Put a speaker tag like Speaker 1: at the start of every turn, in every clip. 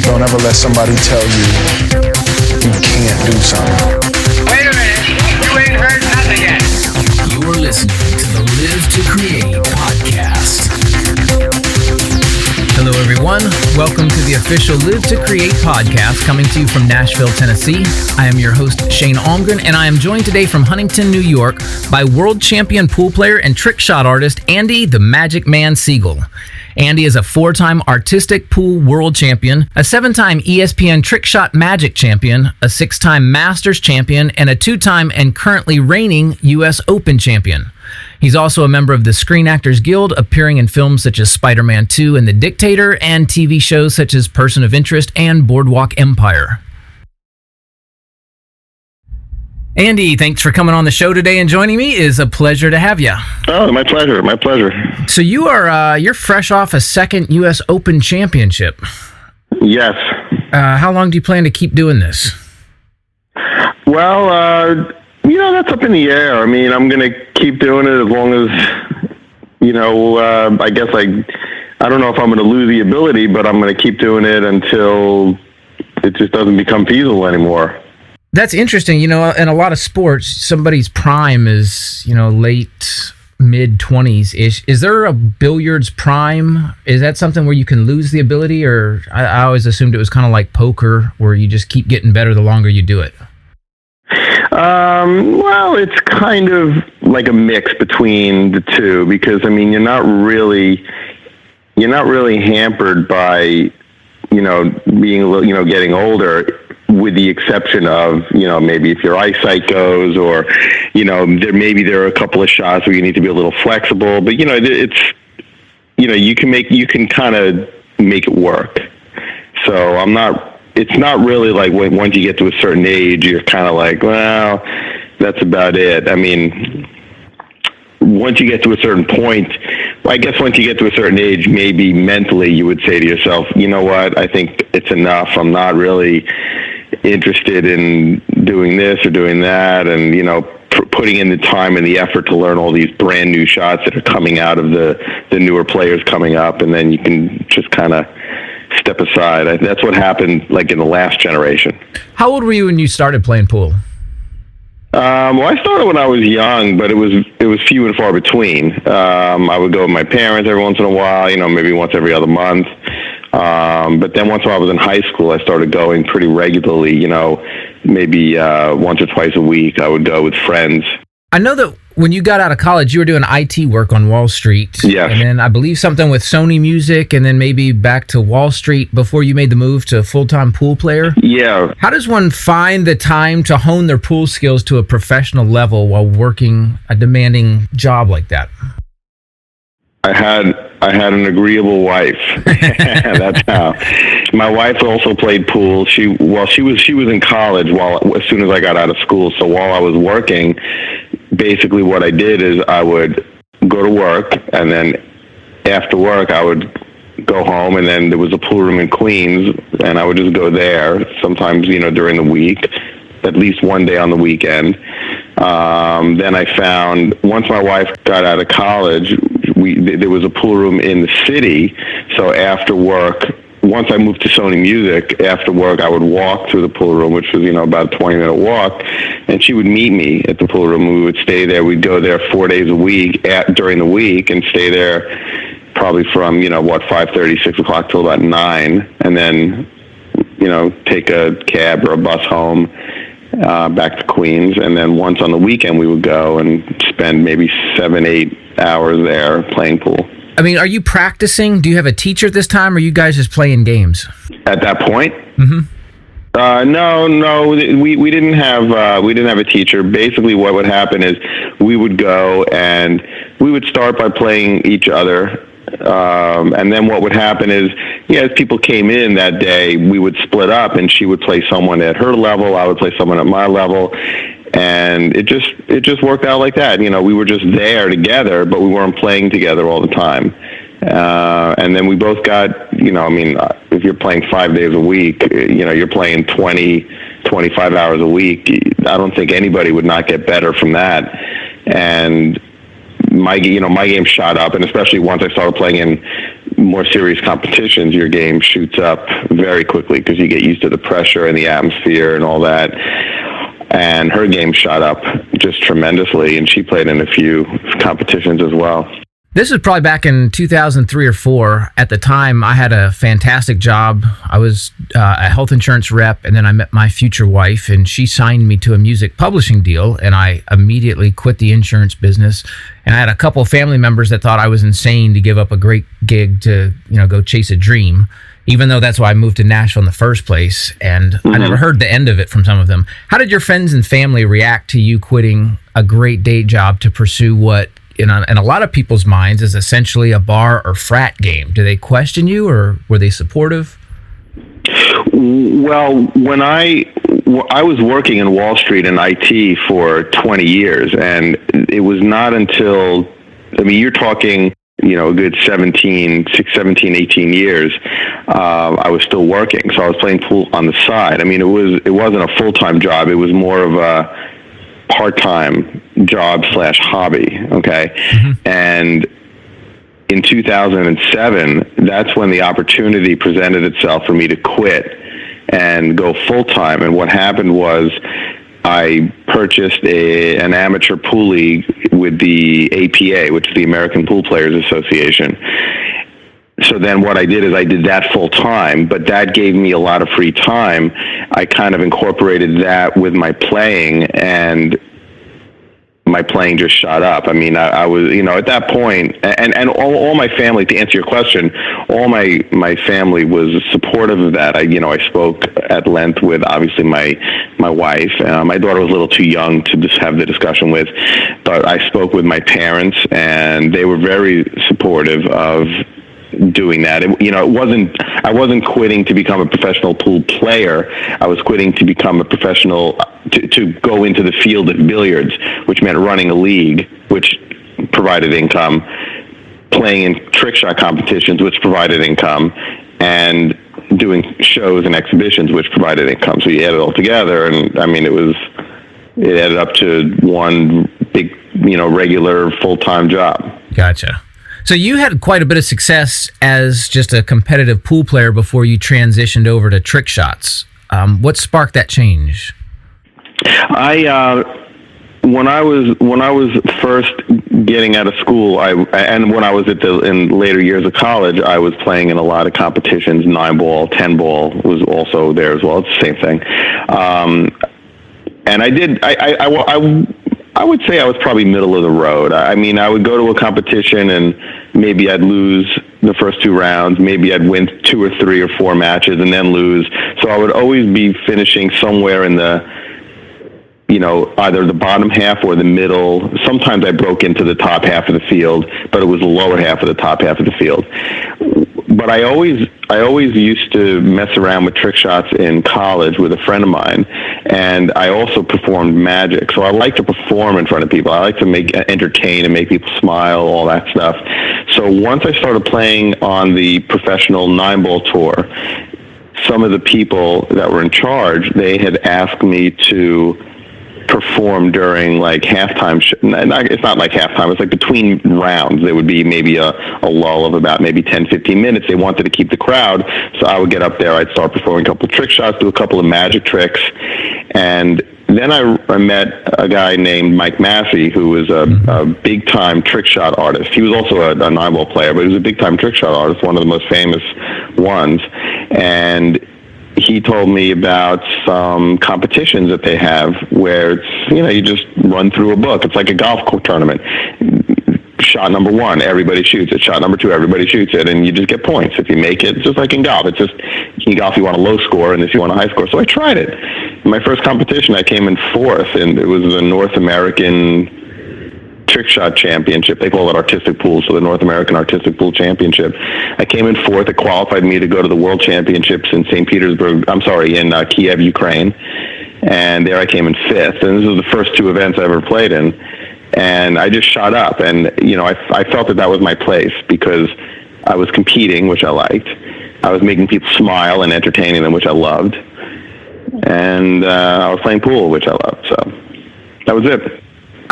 Speaker 1: Don't ever let somebody tell you you can't do something.
Speaker 2: Wait a minute, you ain't heard nothing yet.
Speaker 3: You are listening to the Live to Create podcast. Hello, everyone. Welcome to the official Live to Create podcast coming to you from Nashville, Tennessee. I am your host, Shane Almgren, and I am joined today from Huntington, New York by world champion pool player and trick shot artist Andy the Magic Man Segal. Andy is a 4-time artistic pool world champion, a 7-time ESPN trick shot magic champion, a 6-time Masters champion, and a 2-time and currently reigning U.S. Open champion. He's also a member of the Screen Actors Guild, appearing in films such as Spider-Man 2 and The Dictator, and TV shows such as Person of Interest and Boardwalk Empire. Andy, thanks for coming on the show today and joining me. It is a pleasure to have you.
Speaker 4: Oh, my pleasure. My pleasure.
Speaker 3: So you're fresh off a 2nd U.S. Open championship.
Speaker 4: Yes.
Speaker 3: How long do you plan to keep doing this?
Speaker 4: Well, that's up in the air. I mean, I'm going to keep doing it as long as, I guess I don't know if I'm going to lose the ability, but I'm going to keep doing it until it just doesn't become feasible anymore.
Speaker 3: That's interesting. In a lot of sports, somebody's prime is, late, mid-20s-ish. Is there a billiards prime? Is that something where you can lose the ability? Or I always assumed it was kind of like poker, where you just keep getting better the longer you do it.
Speaker 4: Well, it's kind of like a mix between the two, because, you're not really hampered by, being, getting older, with the exception of, maybe if your eyesight goes, or, there are a couple of shots where you need to be a little flexible, but, it's, you can kind of make it work. So it's not really like once you get to a certain age, you're kind of like, well, that's about it. Once you get to a certain point, once you get to a certain age, maybe mentally you would say to yourself, you know what, I think it's enough. I'm not really interested in doing this or doing that, and putting in the time and the effort to learn all these brand new shots that are coming out of the newer players coming up, and then you can just kind of step aside. That's what happened in the last generation.
Speaker 3: How old were you when you started playing pool?
Speaker 4: Well, I started when I was young, but it was few and far between. I would go with my parents every once in a while, maybe once every other month. But then once I was in high school, I started going pretty regularly, maybe once or twice a week. I would go with friends. I
Speaker 3: know that when you got out of college, you were doing IT work on Wall Street.
Speaker 4: Yes.
Speaker 3: And then I believe something with Sony Music, and then maybe back to Wall Street before you made the move to full-time pool player.
Speaker 4: Yeah.
Speaker 3: How does one find the time to hone their pool skills to a professional level while working a demanding job like that?
Speaker 4: I had an agreeable wife. That's how. My wife also played pool. She was in college as soon as I got out of school. So while I was working, basically what I did is I would go to work, and then after work I would go home, and then there was a pool room in Queens, and I would just go there sometimes, during the week, at least one day on the weekend. Then I found, once my wife got out of college, there was a pool room in the city. So after work, once I moved to Sony Music, after work I would walk through the pool room, which was, about a 20-minute walk, and she would meet me at the pool room. We would stay there. We'd go there 4 days a week during the week, and stay there probably from, 5:30, 6 o'clock till about 9, and then, take a cab or a bus home back to Queens. And then once on the weekend we would go and spend maybe 7-8 hours there playing pool.
Speaker 3: Are you practicing? Do you have a teacher this time, or are you guys just playing games?
Speaker 4: At that point?
Speaker 3: Mm-hmm.
Speaker 4: No, we didn't have a teacher. Basically what would happen is we would go and we would start by playing each other. And then what would happen is, as people came in that day, we would split up, and she would play someone at her level, I would play someone at my level, and it just worked out like that. We were just there together, but we weren't playing together all the time. And then we both got, if you're playing 5 days a week, you're playing 25 hours a week. I don't think anybody would not get better from that. And my game shot up, and especially once I started playing in more serious competitions, your game shoots up very quickly because you get used to the pressure and the atmosphere and all that. And her game shot up just tremendously, and she played in a few competitions as well.
Speaker 3: This was probably back in 2003 or 4. At the time, I had a fantastic job. I was a health insurance rep, and then I met my future wife, and she signed me to a music publishing deal, and I immediately quit the insurance business. And I had a couple of family members that thought I was insane to give up a great gig to, go chase a dream, even though that's why I moved to Nashville in the first place. And I never heard the end of it from some of them. How did your friends and family react to you quitting a great day job to pursue what, in a lot of people's minds, is essentially a bar or frat game? Do they question you, or were they supportive?
Speaker 4: Well, when I was working in Wall Street in IT for 20 years, and it was not until, you're talking, a good 17, 18 years, I was still working. So I was playing pool on the side. It wasn't a full-time job. It was more of a part-time job / hobby. Okay. And in 2007, that's when the opportunity presented itself for me to quit and go full-time. And what happened was I purchased an amateur pool league with the APA, which is the American Pool Players Association. So then what I did is I did that full time, but that gave me a lot of free time. I kind of incorporated that with my playing, and my playing just shot up. I was, at that point, and all my family, to answer your question, all my family was supportive of that. I spoke at length with, obviously, my wife. My daughter was a little too young to just have the discussion with, but I spoke with my parents, and they were very supportive of doing that. I wasn't quitting to become a professional pool player. I was quitting to become a professional, to go into the field of billiards, which meant running a league, which provided income, playing in trick shot competitions, which provided income, and doing shows and exhibitions, which provided income. So you add it all together, and it added up to one big, regular full-time job.
Speaker 3: Gotcha. So you had quite a bit of success as just a competitive pool player before you transitioned over to trick shots. What sparked that change?
Speaker 4: When I was first getting out of school, and when I was in later years of college, I was playing in a lot of competitions. 9-ball, 10-ball was also there as well. It's the same thing. And I would say I was probably middle of the road. I would go to a competition and maybe I'd lose the first 2 rounds. Maybe I'd win 2 or 3 or 4 matches and then lose. So I would always be finishing somewhere in the, either the bottom half or the middle. Sometimes I broke into the top half of the field, but it was the lower half of the top half of the field. But I always used to mess around with trick shots in college with a friend of mine, and I also performed magic. So I like to perform in front of people. I like to entertain and make people smile, all that stuff. So once I started playing on the professional 9-ball tour, some of the people that were in charge, they had asked me to perform during halftime. It's not like halftime. It's between rounds. There would be maybe a lull of about maybe 10, 15 minutes. They wanted to keep the crowd. So I would get up there. I'd start performing a couple of trick shots, do a couple of magic tricks. And then I met a guy named Mike Massey, who was a big-time trick shot artist. He was also a 9-ball player, but he was a big-time trick shot artist, one of the most famous ones. And he told me about some competitions that they have where it's, you just run through a book. It's like a golf tournament. Shot number 1, everybody shoots it. Shot number 2, everybody shoots it, and you just get points if you make it. It's just like in golf. It's just in golf you want a low score, and this you want a high score. So I tried it. In my first competition, I came in 4th, and it was the North American Trick Shot Championship. They call it Artistic Pool, so the North American Artistic Pool Championship. I came in 4th. It qualified me to go to the World Championships in in Kiev, Ukraine. And there I came in 5th. And this was the first 2 events I ever played in. And I just shot up. And, I felt that was my place because I was competing, which I liked. I was making people smile and entertaining them, which I loved. And I was playing pool, which I loved. So that was it.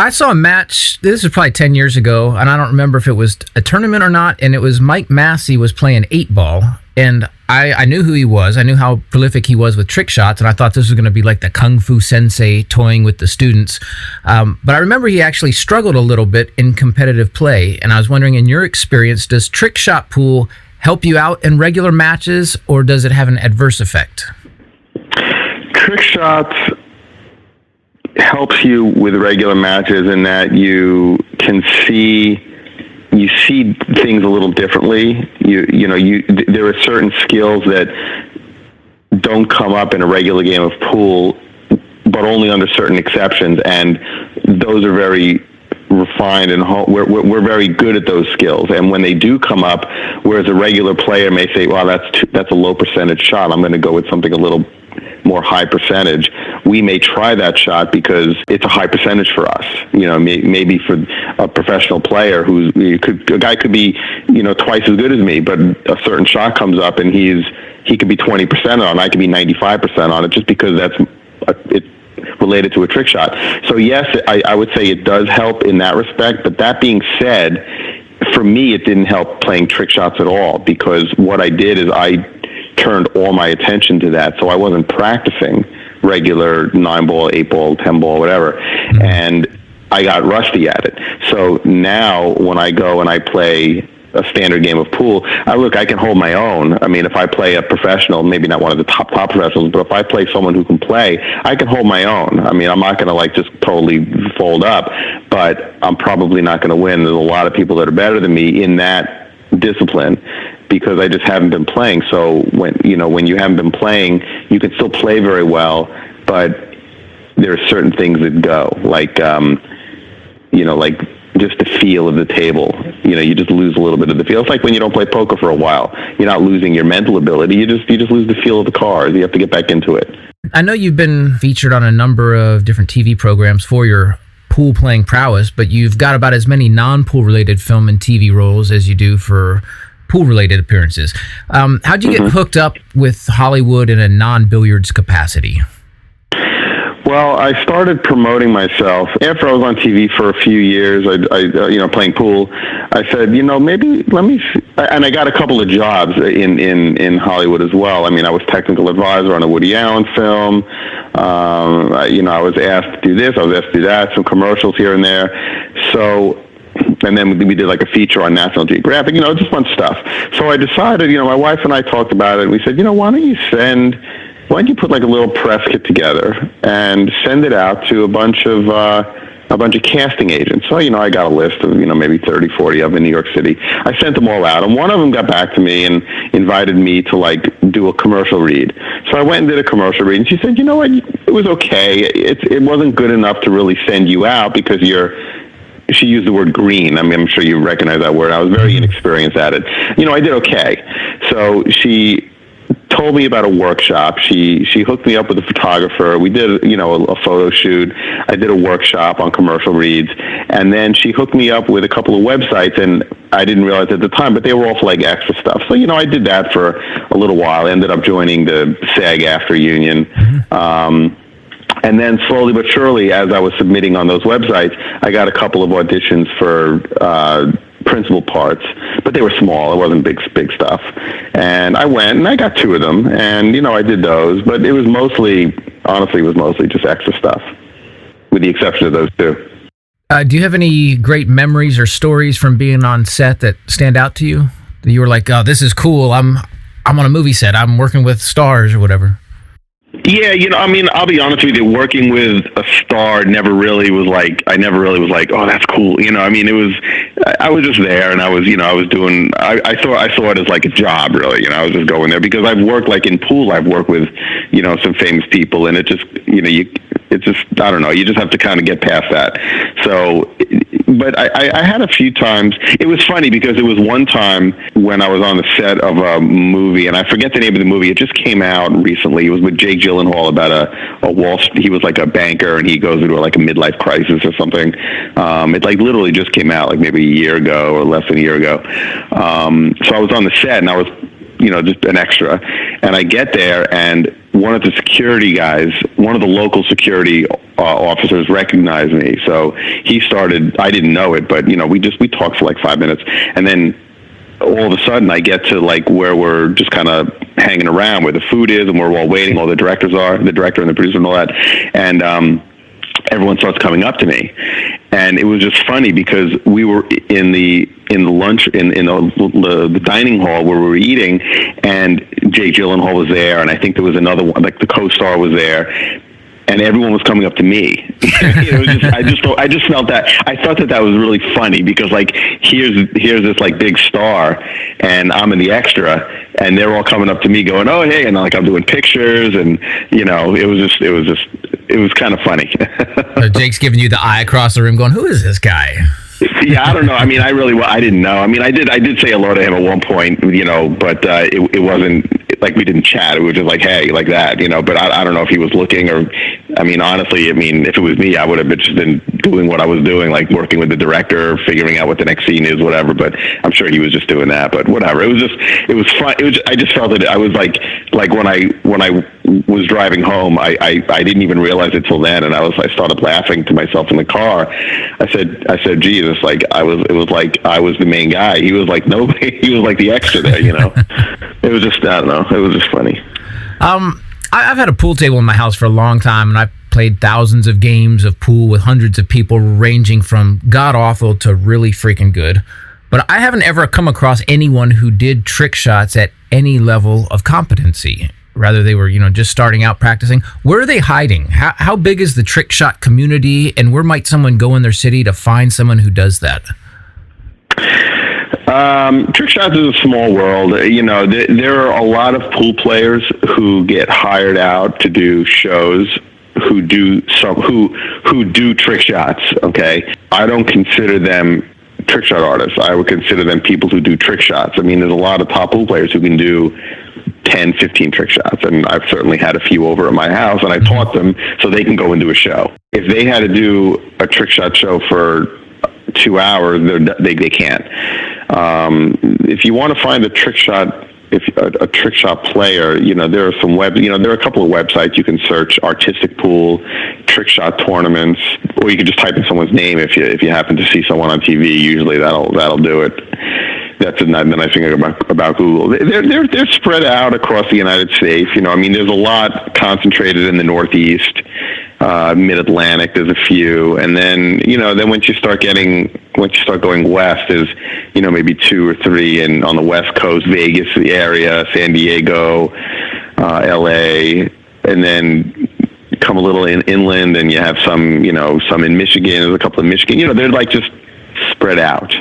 Speaker 3: I saw a match, this is probably 10 years ago, and I don't remember if it was a tournament or not, and it was Mike Massey was playing 8-ball, and I knew who he was. I knew how prolific he was with trick shots, and I thought this was going to be like the Kung Fu Sensei toying with the students. But I remember he actually struggled a little bit in competitive play, and I was wondering, in your experience, does trick shot pool help you out in regular matches, or does it have an adverse effect?
Speaker 4: Trick shots helps you with regular matches in that you see things a little differently. There are certain skills that don't come up in a regular game of pool, but only under certain exceptions, and those are very refined, and we're very good at those skills. And when they do come up, whereas a regular player may say, "Well, that's a low percentage shot. I'm going to go with something a little more high percentage," we may try that shot because it's a high percentage for us. Maybe for a professional player a guy could be, twice as good as me, but a certain shot comes up and he could be 20% on, I could be 95% on it, just because it's related to a trick shot. So yes, I would say it does help in that respect. But that being said, for me, it didn't help playing trick shots at all, because what I did is I turned all my attention to that. So I wasn't practicing regular 9-ball, 8-ball, 10-ball, whatever. And I got rusty at it. So now when I go and I play a standard game of pool, I can hold my own. I mean, if I play a professional, maybe not one of the top professionals, but if I play someone who can play, I can hold my own. I mean, I'm not going to just totally fold up, but I'm probably not going to win. There's a lot of people that are better than me in that discipline, because I just haven't been playing. So when you haven't been playing, you can still play very well, but there are certain things that go, like just the feel of the table. You just lose a little bit of the feel. It's like when you don't play poker for a while. You're not losing your mental ability. You just lose the feel of the cards. You have to get back into it.
Speaker 3: I know you've been featured on a number of different TV programs for your pool playing prowess, but you've got about as many non-pool related film and TV roles as you do for pool related appearances. How'd you get hooked up with Hollywood in a non-billiards capacity?
Speaker 4: Well, I started promoting myself after I was on TV for a few years. I playing pool. I said, maybe let me. And I got a couple of jobs in Hollywood as well. I mean, I was technical advisor on a Woody Allen film. I was asked to do this. I was asked to do that. Some commercials here and there. So, and then we did like a feature on National Geographic. Just fun stuff. So I decided. My wife and I talked about it. And we said, why don't you put like a little press kit together and send it out to a bunch of casting agents? So, I got a list of, maybe 30, 40 of them in New York City. I sent them all out, and one of them got back to me and invited me to do a commercial read. So I went and did a commercial read, and she said, what, it was okay. It wasn't good enough to really send you out because she used the word green. I mean, I'm sure you recognize that word. I was very inexperienced at it. I did okay. So she told me about a workshop. She hooked me up with a photographer. We did, a photo shoot. I did a workshop on commercial reads. And then she hooked me up with a couple of websites, and I didn't realize at the time, but they were all for like extra stuff. So, I did that for a little while. I ended up joining the SAG-AFTRA union. And then slowly but surely, as I was submitting on those websites, I got a couple of auditions for principal parts, but they were small. It wasn't big stuff. And I went and I got 2 of them, and I did those, but it was mostly just extra stuff, with the exception of those 2.
Speaker 3: Do you have any great memories or stories from being on set that stand out to you? That you were like, "Oh, this is cool. I'm on a movie set. I'm working with stars," or whatever.
Speaker 4: Yeah, I'll be honest with you, working with a star never really was like, "Oh, that's cool." I was just there, and I was doing, I saw it as like a job, really. I was just going there because I've worked in pool, I've worked with, some famous people, and it just, I don't know, you just have to kind of get past that. So, but I had a few times. It was funny because it was one time when I was on the set of a movie, and I forget the name of the movie. It just came out recently. It was with Jake Gyllenhaal about a Wall Street. He was like a banker, and he goes into a midlife crisis or something. It literally just came out maybe a year ago or less than a year ago. So I was on the set, and I was just an extra. And I get there, and one of the security guys, one of the local security officers recognized me. So he started, I didn't know it, but, we talked for like 5 minutes. And then all of a sudden I get to like where we're just kind of hanging around, where the food is, and we're all waiting. All the directors are, the director and the producer and all that. And everyone starts coming up to me. And it was just funny because we were in the lunch in the dining hall where we were eating, and Jake Gyllenhaal was there, and I think there was another one, like the co-star was there, and everyone was coming up to me. I just felt that, I thought that was really funny because like here's this like big star, and I'm in the extra, and they're all coming up to me going, oh hey, and like I'm doing pictures, and it was kind of funny.
Speaker 3: So Jake's giving you the eye across the room going, who is this guy?
Speaker 4: Yeah, I don't know. I mean, I didn't know. I mean, I did say hello to him at one point, but it wasn't like we didn't chat. It was just like, hey, like that, but I don't know if he was looking, or, I mean, honestly, if it was me, I would have just been doing what I was doing, like working with the director, figuring out what the next scene is, whatever, but I'm sure he was just doing that, but whatever. It was fun. I just felt that I was like when I was driving home, I didn't even realize it till then, and I started laughing to myself in the car. I said, Jesus, like it was like I was the main guy. He was like nobody. He was like the extra there, It was just, I don't know. It was just funny.
Speaker 3: I've had a pool table in my house for a long time, and I've played thousands of games of pool with hundreds of people, ranging from god awful to really freaking good. But I haven't ever come across anyone who did trick shots at any level of competency. Rather, they were, just starting out practicing. Where are they hiding? How big is the trick shot community, and where might someone go in their city to find someone who does that?
Speaker 4: Trick shots is a small world. There are a lot of pool players who get hired out to do shows who do trick shots. Okay, I don't consider them trick shot artists. I would consider them people who do trick shots. I mean, there's a lot of top pool players who can do 10, 15 trick shots, and I've certainly had a few over at my house, and I taught them so they can go and do a show. If they had to do a trick shot show for 2 hours, they can't. If you want to find a trick shot player, there are some there are a couple of websites you can search: artistic pool, trick shot tournaments, or you can just type in someone's name if you happen to see someone on TV. Usually that'll do it. That's the nice thing about Google. They're spread out across the United States. I mean, there's a lot concentrated in the Northeast, Mid-Atlantic. There's a few, and then once you start going west, there's maybe 2 or 3 on the West Coast, Vegas area, San Diego, LA, and then come a little inland, and you have some in Michigan. There's a couple in Michigan. They're like just spread out.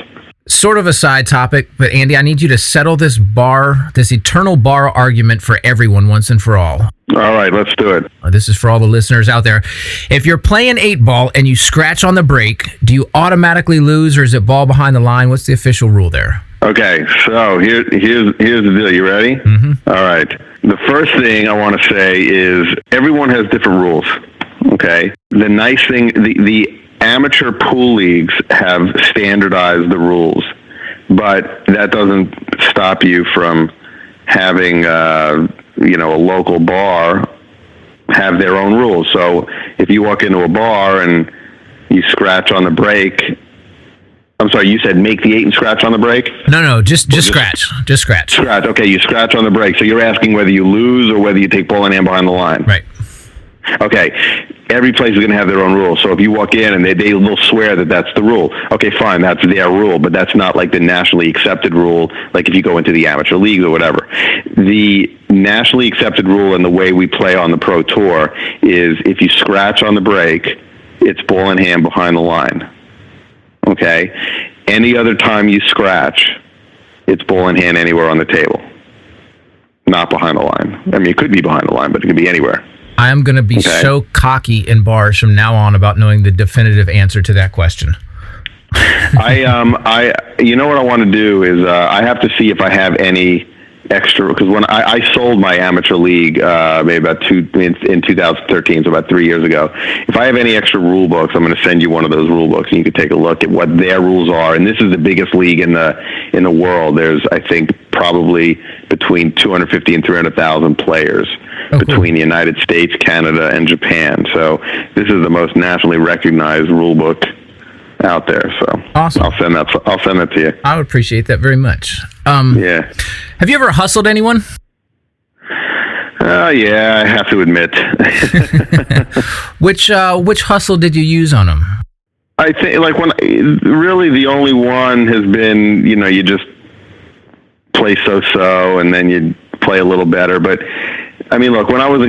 Speaker 3: Sort of a side topic, but Andy, I need you to settle this eternal bar argument for everyone once and for all.
Speaker 4: All right, let's do it.
Speaker 3: This is for all the listeners out there. If you're playing 8-ball and you scratch on the break, do you automatically lose, or is it ball behind the line? What's the official rule there?
Speaker 4: Okay, so here's the deal. You ready?
Speaker 3: Mm-hmm.
Speaker 4: All right. The first thing I want to say is everyone has different rules. Okay. The nice thing, the amateur pool leagues have standardized the rules, but that doesn't stop you from having a local bar have their own rules. So if you walk into a bar and you scratch on the break, I'm sorry, you said make the 8 and scratch on the break?
Speaker 3: No, just scratch. Just scratch.
Speaker 4: Scratch. Okay, you scratch on the break. So you're asking whether you lose or whether you take ball in hand behind the line.
Speaker 3: Right.
Speaker 4: Okay. Every place is going to have their own rules. So if you walk in and they'll swear that that's the rule, okay, fine, that's their rule, but that's not like the nationally accepted rule, like if you go into the amateur league or whatever. The nationally accepted rule and the way we play on the Pro Tour is if you scratch on the break, it's ball in hand behind the line. Okay? Any other time you scratch, it's ball in hand anywhere on the table, not behind the line. I mean, it could be behind the line, but it could be anywhere.
Speaker 3: I am going to be so cocky in bars from now on about knowing the definitive answer to that question.
Speaker 4: What I want to do is I have to see if I have any extra, because when I sold my amateur league maybe in 2013, so about 3 years ago. If I have any extra rule books, I'm going to send you one of those rule books, and you can take a look at what their rules are. And this is the biggest league in the world. There's, I think, probably between 250 and 300,000 players between the United States, Canada, and Japan. So this is the most nationally recognized rule book out there. So
Speaker 3: awesome.
Speaker 4: I'll send that to you.
Speaker 3: I would appreciate that very much.
Speaker 4: Yeah.
Speaker 3: Have you ever hustled anyone?
Speaker 4: Yeah, I have to admit.
Speaker 3: Which hustle did you use on them?
Speaker 4: I think really the only one has been, you just play so-so and then you play a little better. But I mean, look, when I was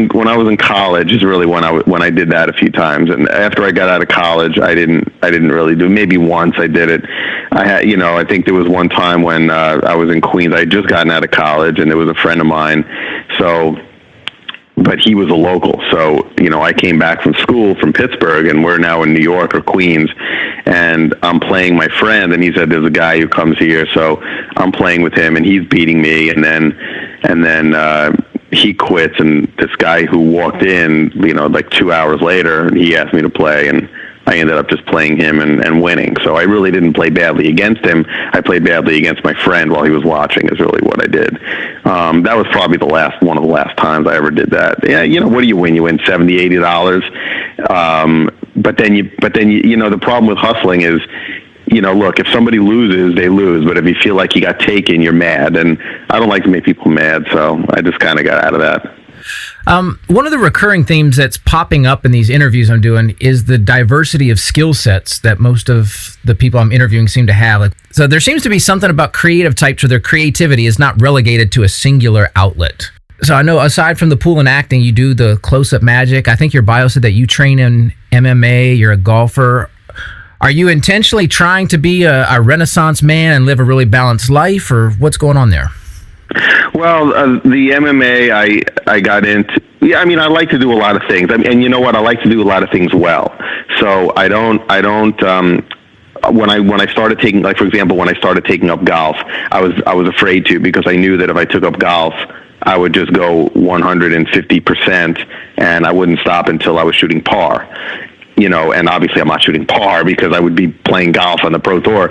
Speaker 4: in college is really when I did that a few times. And after I got out of college, I didn't really do. Maybe once I did it. I had, I think there was one time when I was in Queens. I had just gotten out of college, and there was a friend of mine. But he was a local. So, I came back from school from Pittsburgh, and we're now in New York or Queens, and I'm playing my friend, and he said, there's a guy who comes here. So I'm playing with him, and he's beating me, and then he quits, and this guy who walked in, like 2 hours later, he asked me to play, and I ended up just playing him and winning. So I really didn't play badly against him. I played badly against my friend while he was watching is really what I did. That was probably one of the last times I ever did that. Yeah, what do you win? You win $70, $80. But then you, the problem with hustling is, look, if somebody loses, they lose. But if you feel like you got taken, you're mad. And I don't like to make people mad, so I just kind of got out of that.
Speaker 3: One of the recurring themes that's popping up in these interviews I'm doing is the diversity of skill sets that most of the people I'm interviewing seem to have. So there seems to be something about creative types where their creativity is not relegated to a singular outlet. So I know aside from the pool and acting, you do the close-up magic. I think your bio said that you train in MMA, you're a golfer. Are you intentionally trying to be a Renaissance man and live a really balanced life, or what's going on there?
Speaker 4: Well, the MMA I got into. Yeah, I mean, I like to do a lot of things. And you know what? I like to do a lot of things well. So I don't. When I started taking, like for example, when I started taking up golf, I was afraid to, because I knew that if I took up golf, I would just go 150%, and I wouldn't stop until I was shooting par. And obviously I'm not shooting par because I would be playing golf on the Pro Tour.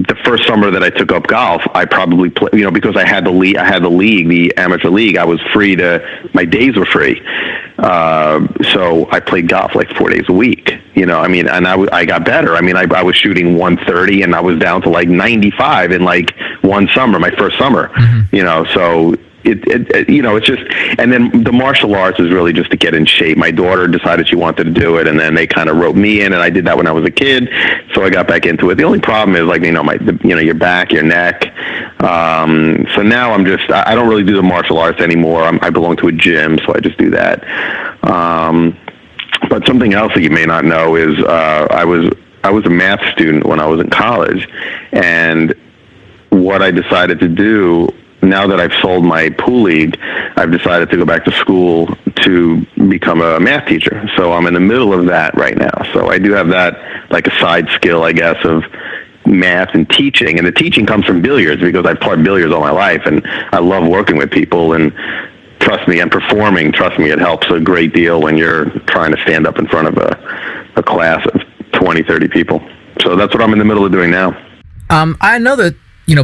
Speaker 4: The first summer that I took up golf, I probably because I had the league, the amateur league, I was free my days were free. So I played golf like 4 days a week, and I got better. I mean, I was shooting 130 and I was down to like 95 in like one summer, my first summer, so it's just, and then the martial arts is really just to get in shape. My daughter decided she wanted to do it, and then they kind of wrote me in, and I did that when I was a kid, so I got back into it. The only problem is your back, your neck. So now I don't really do the martial arts anymore. I belong to a gym, so I just do that. But something else that you may not know is I was a math student when I was in college, and what I decided to do, now that I've sold my pool league, I've decided to go back to school to become a math teacher. So I'm in the middle of that right now. So I do have that like a side skill, I guess, of math and teaching. And the teaching comes from billiards, because I've played billiards all my life, and I love working with people. And trust me, and performing, it helps a great deal when you're trying to stand up in front of a class of 20, 30 people. So that's what I'm in the middle of doing now.
Speaker 3: I know that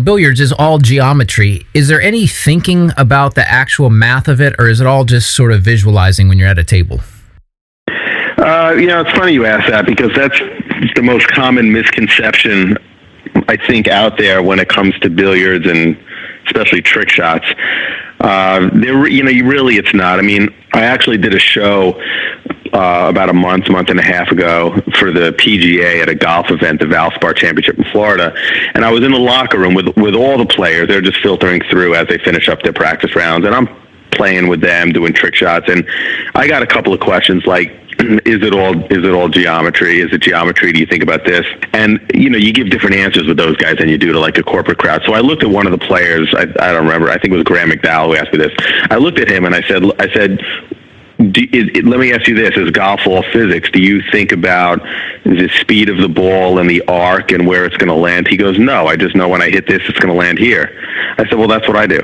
Speaker 3: billiards is all geometry. Is there any thinking about the actual math of it, or is it all just sort of visualizing when you're at a table?
Speaker 4: It's funny you ask that, because that's the most common misconception, I think, out there when it comes to billiards, and especially trick shots. It's not. I mean, I actually did a show about a month and a half ago for the PGA at a golf event, the Valspar Championship in Florida, and I was in the locker room with all the players. They're just filtering through as they finish up their practice rounds, and I'm playing with them, doing trick shots, and I got a couple of questions like, is it all geometry? Is it geometry? Do you think about this? And you give different answers with those guys than you do to like a corporate crowd. So I looked at one of the players. I don't remember. I think it was Graham McDowell who asked me this. I looked at him and I said, let me ask you this: is golf all physics? Do you think about the speed of the ball and the arc and where it's going to land? He goes, no, I just know when I hit this, it's going to land here. I said, well, that's what I do.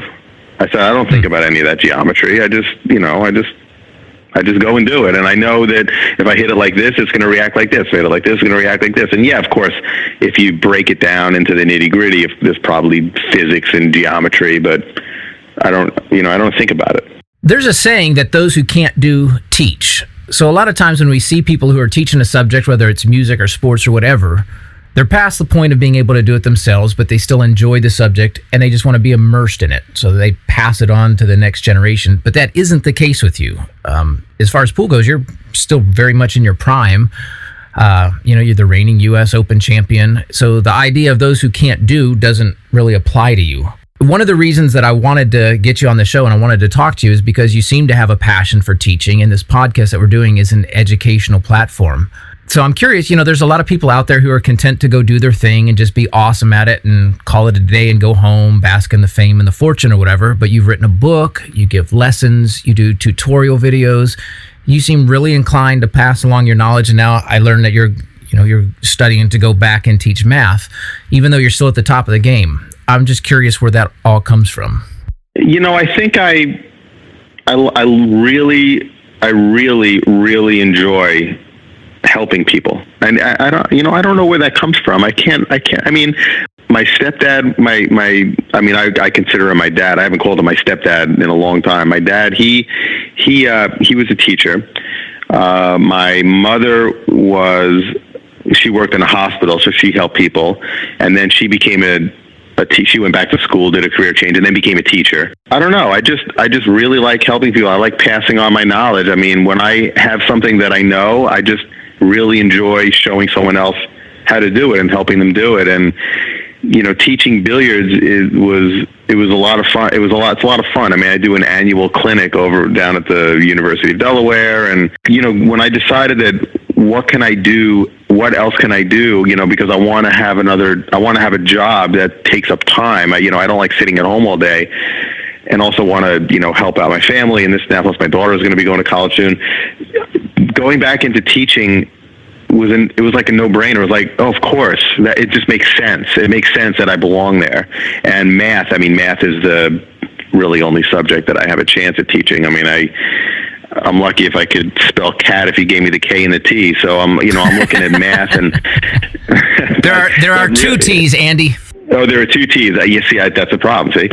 Speaker 4: I said, I don't think about any of that geometry. I just go and do it. And I know that if I hit it like this, it's going to react like this. If I hit it like this, it's going to react like this. And yeah, of course, if you break it down into the nitty gritty, there's probably physics and geometry, but I don't think about it.
Speaker 3: There's a saying that those who can't do, teach. So a lot of times when we see people who are teaching a subject, whether it's music or sports or whatever, they're past the point of being able to do it themselves, but they still enjoy the subject and they just want to be immersed in it. So they pass it on to the next generation. But that isn't the case with you. As far as pool goes, you're still very much in your prime. You're the reigning U.S. Open champion. So the idea of those who can't do doesn't really apply to you. One of the reasons that I wanted to get you on the show and I wanted to talk to you is because you seem to have a passion for teaching, and this podcast that we're doing is an educational platform. So I'm curious, there's a lot of people out there who are content to go do their thing and just be awesome at it and call it a day and go home, bask in the fame and the fortune or whatever. But you've written a book, you give lessons, you do tutorial videos. You seem really inclined to pass along your knowledge. And now I learned that you're studying to go back and teach math, even though you're still at the top of the game. I'm just curious where that all comes from.
Speaker 4: I think I really enjoy helping people, and I don't know where that comes from. I mean, my stepdad, I consider him my dad. I haven't called him my stepdad in a long time. My dad, he was a teacher. My mother she worked in a hospital, so she helped people, and then she became she went back to school, did a career change, and then became a teacher. I don't know. I just really like helping people. I like passing on my knowledge. I mean, when I have something that I know, I just really enjoy showing someone else how to do it and helping them do it. And teaching billiards was a lot of fun. It's a lot of fun. I mean, I do an annual clinic down at the University of Delaware, and when I decided that what else can I do, because I want to have a job that takes up time. I don't like sitting at home all day, and also want to help out my family and this and that. Plus my daughter is going to be going to college soon. Going back into teaching it was like a no-brainer. It was like, oh, of course, that it just makes sense. It makes sense that I belong there. And math is the really only subject that I have a chance at teaching. I mean, I'm lucky if I could spell cat if you gave me the K and the T. So I'm looking at math, and
Speaker 3: there are two T's, Andy.
Speaker 4: Oh, there are two T's. That's a problem. See,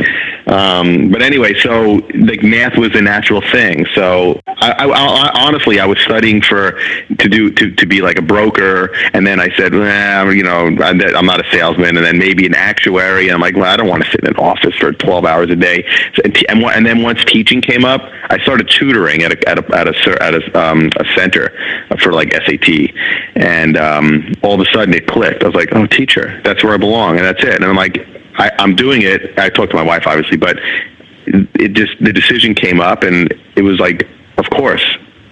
Speaker 4: but anyway, so like math was a natural thing. So I honestly, I was studying to be like a broker, and then I said, I'm not a salesman, and then maybe an actuary. And I'm like, well, I don't want to sit in an office for 12 hours a day. So, and then once teaching came up, I started tutoring at a center for like SAT, and all of a sudden it clicked. I was like, oh, teacher, that's where I belong, and that's it. And I'm like, I'm doing it. I talked to my wife, obviously, but the decision came up, and it was like, of course,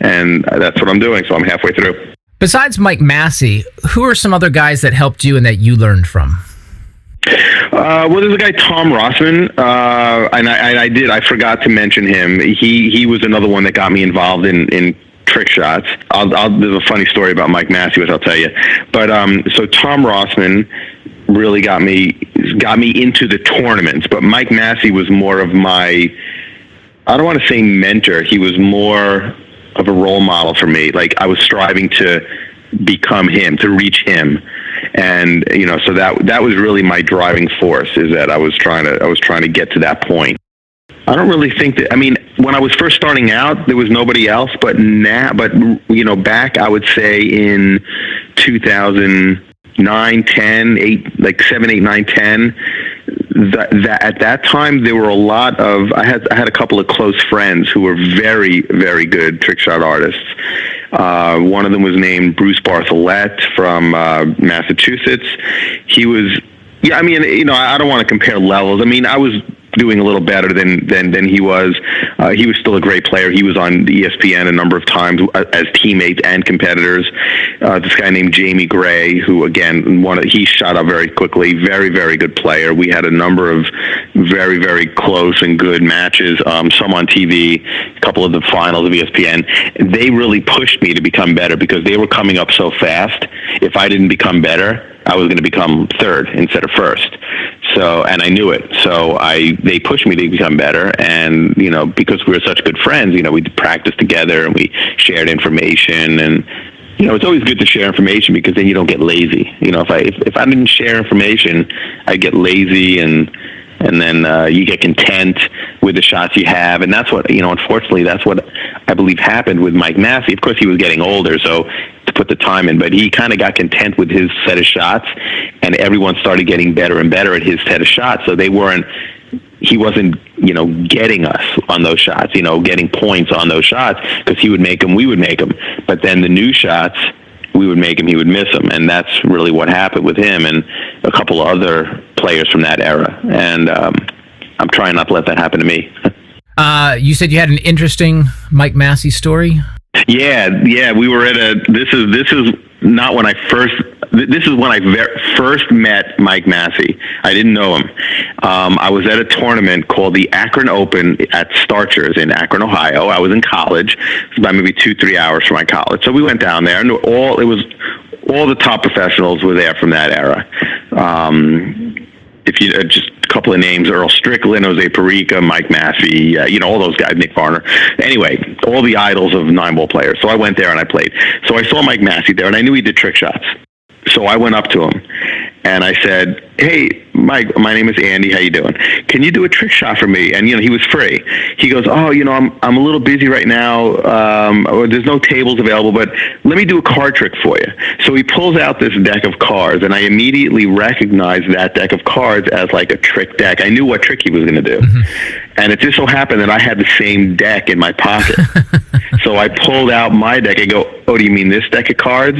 Speaker 4: and that's what I'm doing. So I'm halfway through.
Speaker 3: Besides Mike Massey, who are some other guys that helped you and that you learned from?
Speaker 4: Well, there's a guy, Tom Rossman, and I forgot to mention him. He was another one that got me involved in trick shots. There's a funny story about Mike Massey, which I'll tell you. But so Tom Rossman really got me into the tournaments, but Mike Massey was more of my, I don't want to say mentor. He was more of a role model for me. Like I was striving to become him, to reach him. And, so that was really my driving force, is that I was trying to get to that point. I don't really think that, when I was first starting out, there was nobody else, but back, I would say in 2009, 10, 7, 8, 9, 10, that at that time there were a lot of, I had a couple of close friends who were very, very good trick shot artists. One of them was named Bruce Barthollet from Massachusetts. He was, I don't want to compare levels. I was doing a little better than he was. He was still a great player. He was on ESPN a number of times as teammates and competitors. This guy named Jamie Gray, who again he shot up very quickly. Very, very good player. We had a number of very, very close and good matches. Some on TV, a couple of the finals of ESPN. They really pushed me to become better because they were coming up so fast. If I didn't become better, I was going to become third instead of first. So, and I knew it. So they pushed me to become better. And, because we were such good friends, we'd practice together and we shared information. And, it's always good to share information because then you don't get lazy. If I didn't share information, I'd get lazy and then you get content with the shots you have. And that's what, unfortunately, that's what I believe happened with Mike Massey. Of course, he was getting older, so to put the time in, but he kind of got content with his set of shots, and everyone started getting better and better at his set of shots. So he wasn't, getting us on those shots, getting points on those shots because he would make them, we would make them. But then the new shots, we would make him, he would miss them. And that's really what happened with him and a couple of other players from that era. And I'm trying not to let that happen to me.
Speaker 3: You said you had an interesting Mike Massey story? Yeah.
Speaker 4: We were at this is not when I first, this is when I first met Mike Massey. I didn't know him. I was at a tournament called the Akron Open at Starchers in Akron, Ohio. I was in college. It was about maybe 2-3 hours from my college. So we went down there, and all the top professionals were there from that era. If you just a couple of names: Earl Strickland, Jose Perica, Mike Massey, all those guys, Nick Varner. Anyway, all the idols of 9-ball players. So I went there and I played. So I saw Mike Massey there, and I knew he did trick shots. So I went up to him and I said, "Hey, Mike, my name is Andy. How you doing? Can you do a trick shot for me?" And he was free. He goes, "Oh, I'm a little busy right now. There's no tables available, but let me do a card trick for you." So he pulls out this deck of cards, and I immediately recognized that deck of cards as like a trick deck. I knew what trick he was going to do. Mm-hmm. And it just so happened that I had the same deck in my pocket. So I pulled out my deck. I go, "Oh, do you mean this deck of cards?"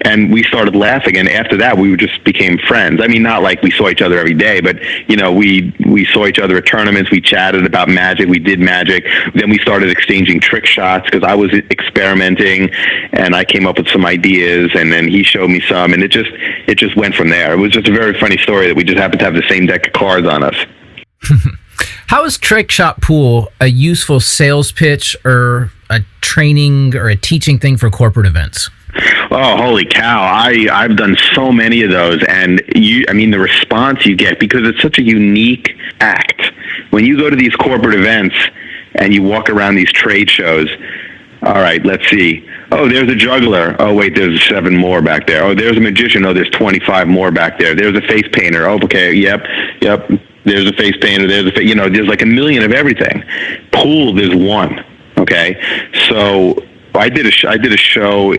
Speaker 4: And we started laughing. And after that, we just became friends. I mean, not like we saw each other every day, but we saw each other at tournaments. We chatted about magic. We did magic. Then we started exchanging trick shots because I was experimenting and I came up with some ideas, and then he showed me some, and it just went from there. It was just a very funny story that we just happened to have the same deck of cards on us.
Speaker 3: How is trick shot pool a useful sales pitch or a training or a teaching thing for corporate events?
Speaker 4: Oh, holy cow. I've done so many of those, and the response you get, because it's such a unique act. When you go to these corporate events and you walk around these trade shows, all right, let's see. Oh, there's a juggler. Oh, wait, there's 7 more back there. Oh, there's a magician. Oh, there's 25 more back there. There's a face painter. Oh, okay, yep. There's a face painter. There's like a million of everything. Pool, there's one. Okay, so I did a show.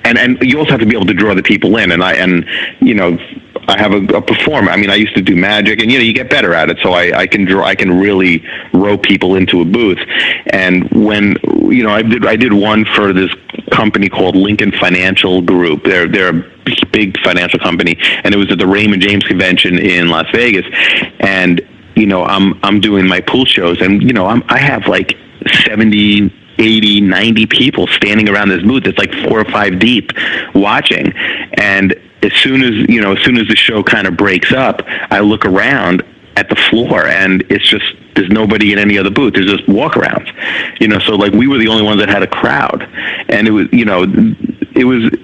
Speaker 4: And you also have to be able to draw the people in, and I have a performer. I mean, I used to do magic, and you get better at it. So I can really row people into a booth. And when I did one for this company called Lincoln Financial Group. They're a big financial company, and it was at the Raymond James convention in Las Vegas. And I'm doing my pool shows, and I have like 70, 80, 90 people standing around this booth. It's like 4 or 5 deep watching. And as soon as the show kind of breaks up, I look around at the floor, and it's just, there's nobody in any other booth. There's just walk-arounds, so like we were the only ones that had a crowd. And it was,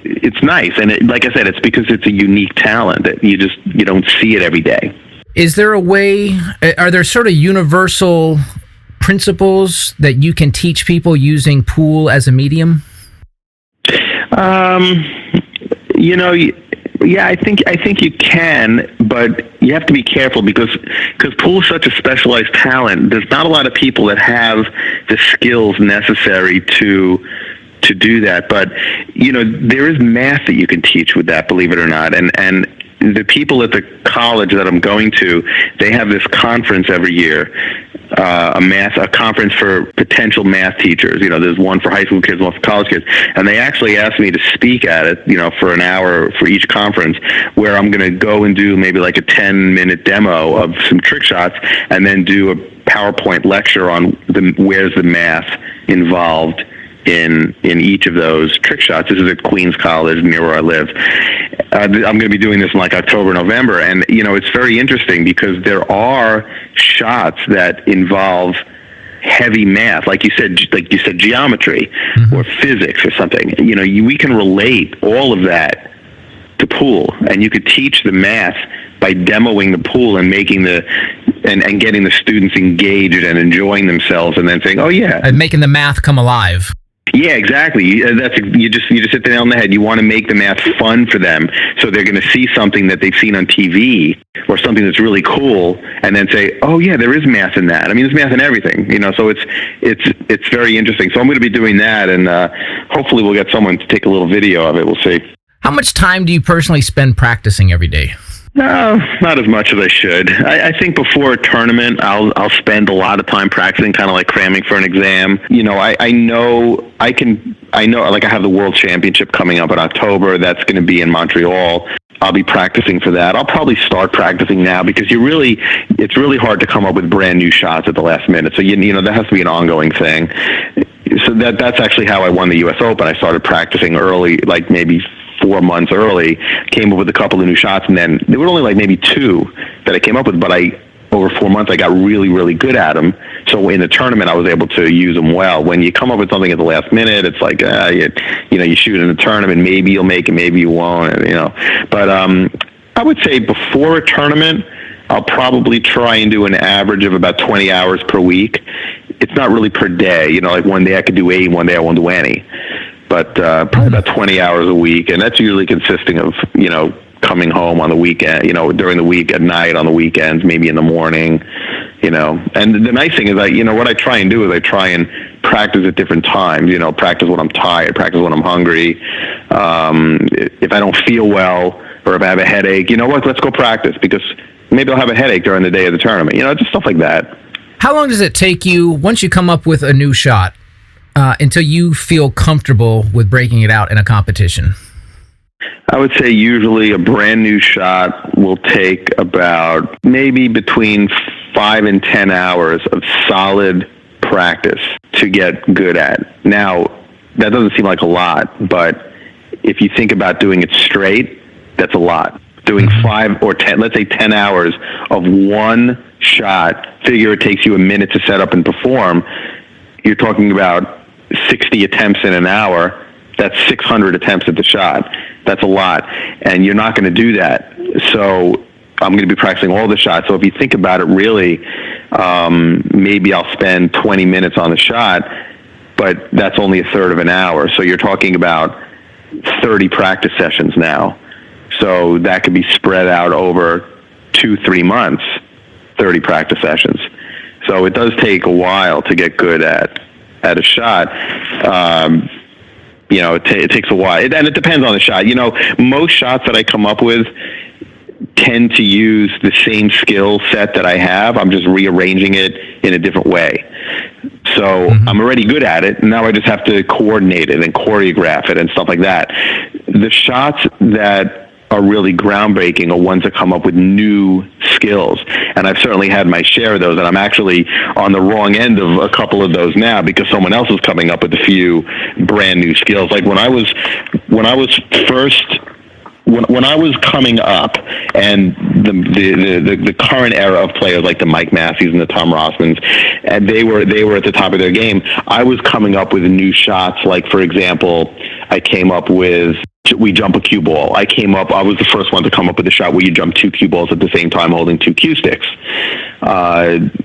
Speaker 4: it's nice. And like I said, it's because it's a unique talent that you don't see it every day.
Speaker 3: Is there a way, are there sort of universal principles that you can teach people using pool as a medium?
Speaker 4: Yeah, I think you can, but you have to be careful because pool is such a specialized talent. There's not a lot of people that have the skills necessary to do that. But there is math that you can teach with that, believe it or not. And the people at the college that I'm going to, they have this conference every year. a conference for potential math teachers. There's one for high school kids, one for college kids, and they actually asked me to speak at it, for an hour for each conference, where I'm going to go and do maybe like a 10-minute demo of some trick shots, and then do a PowerPoint lecture on where's the math involved in each of those trick shots. This is at Queens College near where I live. I'm going to be doing this in like October, November, and it's very interesting because there are shots that involve heavy math, like you said geometry or physics or something. We can relate all of that to pool, and you could teach the math by demoing the pool and making and getting the students engaged and enjoying themselves, and then saying, "Oh yeah,"
Speaker 3: and making the math come alive.
Speaker 4: Yeah, exactly. You just hit the nail on the head. You want to make the math fun for them, so they're going to see something that they've seen on TV or something that's really cool, and then say, "Oh yeah, there is math in that." I mean, there's math in everything, So it's very interesting. So I'm going to be doing that, and hopefully we'll get someone to take a little video of it. We'll see.
Speaker 3: How much time do you personally spend practicing every day?
Speaker 4: No, not as much as I should. I think before a tournament, I'll spend a lot of time practicing, kind of like cramming for an exam. I know, like I have the World Championship coming up in October. That's going to be in Montreal. I'll be practicing for that. I'll probably start practicing now because it's really hard to come up with brand new shots at the last minute. So that has to be an ongoing thing. So that's actually how I won the U.S. Open. I started practicing early, like maybe 4 months early, came up with a couple of new shots, and then there were only like maybe 2 that I came up with, but over 4 months I got really, really good at them. So in the tournament I was able to use them well. When you come up with something at the last minute, it's like you shoot in the tournament, maybe you'll make it, maybe you won't, But I would say before a tournament, I'll probably try and do an average of about 20 hours per week. It's not really per day, like one day I could do 8, one day I won't do any. But probably about 20 hours a week, and that's usually consisting of, coming home on the weekend, during the week, at night, on the weekends, maybe in the morning, And the nice thing is what I try and do is I try and practice at different times, practice when I'm tired, practice when I'm hungry. If I don't feel well or if I have a headache, let's go practice because maybe I'll have a headache during the day of the tournament, just stuff like that.
Speaker 3: How long does it take you, once you come up with a new shot, until you feel comfortable with breaking it out in a competition?
Speaker 4: I would say usually a brand new shot will take about maybe between 5 and 10 hours of solid practice to get good at. Now, that doesn't seem like a lot, but if you think about doing it straight, that's a lot. Doing 5 or 10, let's say 10 hours of one shot, figure it takes you a minute to set up and perform, you're talking about 60 attempts in an hour. That's 600 attempts at the shot. That's a lot. And you're not going to do that. So I'm going to be practicing all the shots. So if you think about it, really, maybe I'll spend 20 minutes on the shot, but that's only a third of an hour. So you're talking about 30 practice sessions now. So that could be spread out over 2-3 months, 30 practice sessions. So it does take a while to get good at a shot. It takes a while, and it depends on the shot. Most shots that I come up with tend to use the same skill set that I have. I'm just rearranging it in a different way. So I'm already good at it. Now I just have to coordinate it and choreograph it and stuff like that. The shots that are really groundbreaking are ones that come up with new skills. And I've certainly had my share of those, and I'm actually on the wrong end of a couple of those now because someone else is coming up with a few brand new skills. Like when I was coming up, and the current era of players like the Mike Masseys and the Tom Rossmans, and they were at the top of their game, I was coming up with new shots. Like, for example, I came up with we jump a cue ball. I was the first one to come up with a shot where you jump 2 cue balls at the same time holding 2 cue sticks.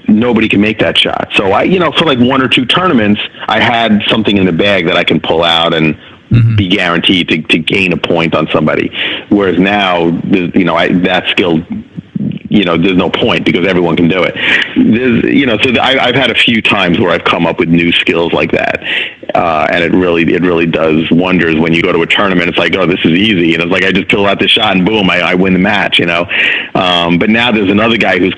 Speaker 4: Nobody can make that shot. So for like 1 or 2 tournaments, I had something in the bag that I can pull out and be guaranteed to gain a point on somebody. Whereas now, that skill, there's no point because everyone can do it. I've had a few times where I've come up with new skills like that, and it really does wonders when you go to a tournament. It's like, oh, this is easy, and it's like I just pull out the shot and boom, I win the match. But now there's another guy who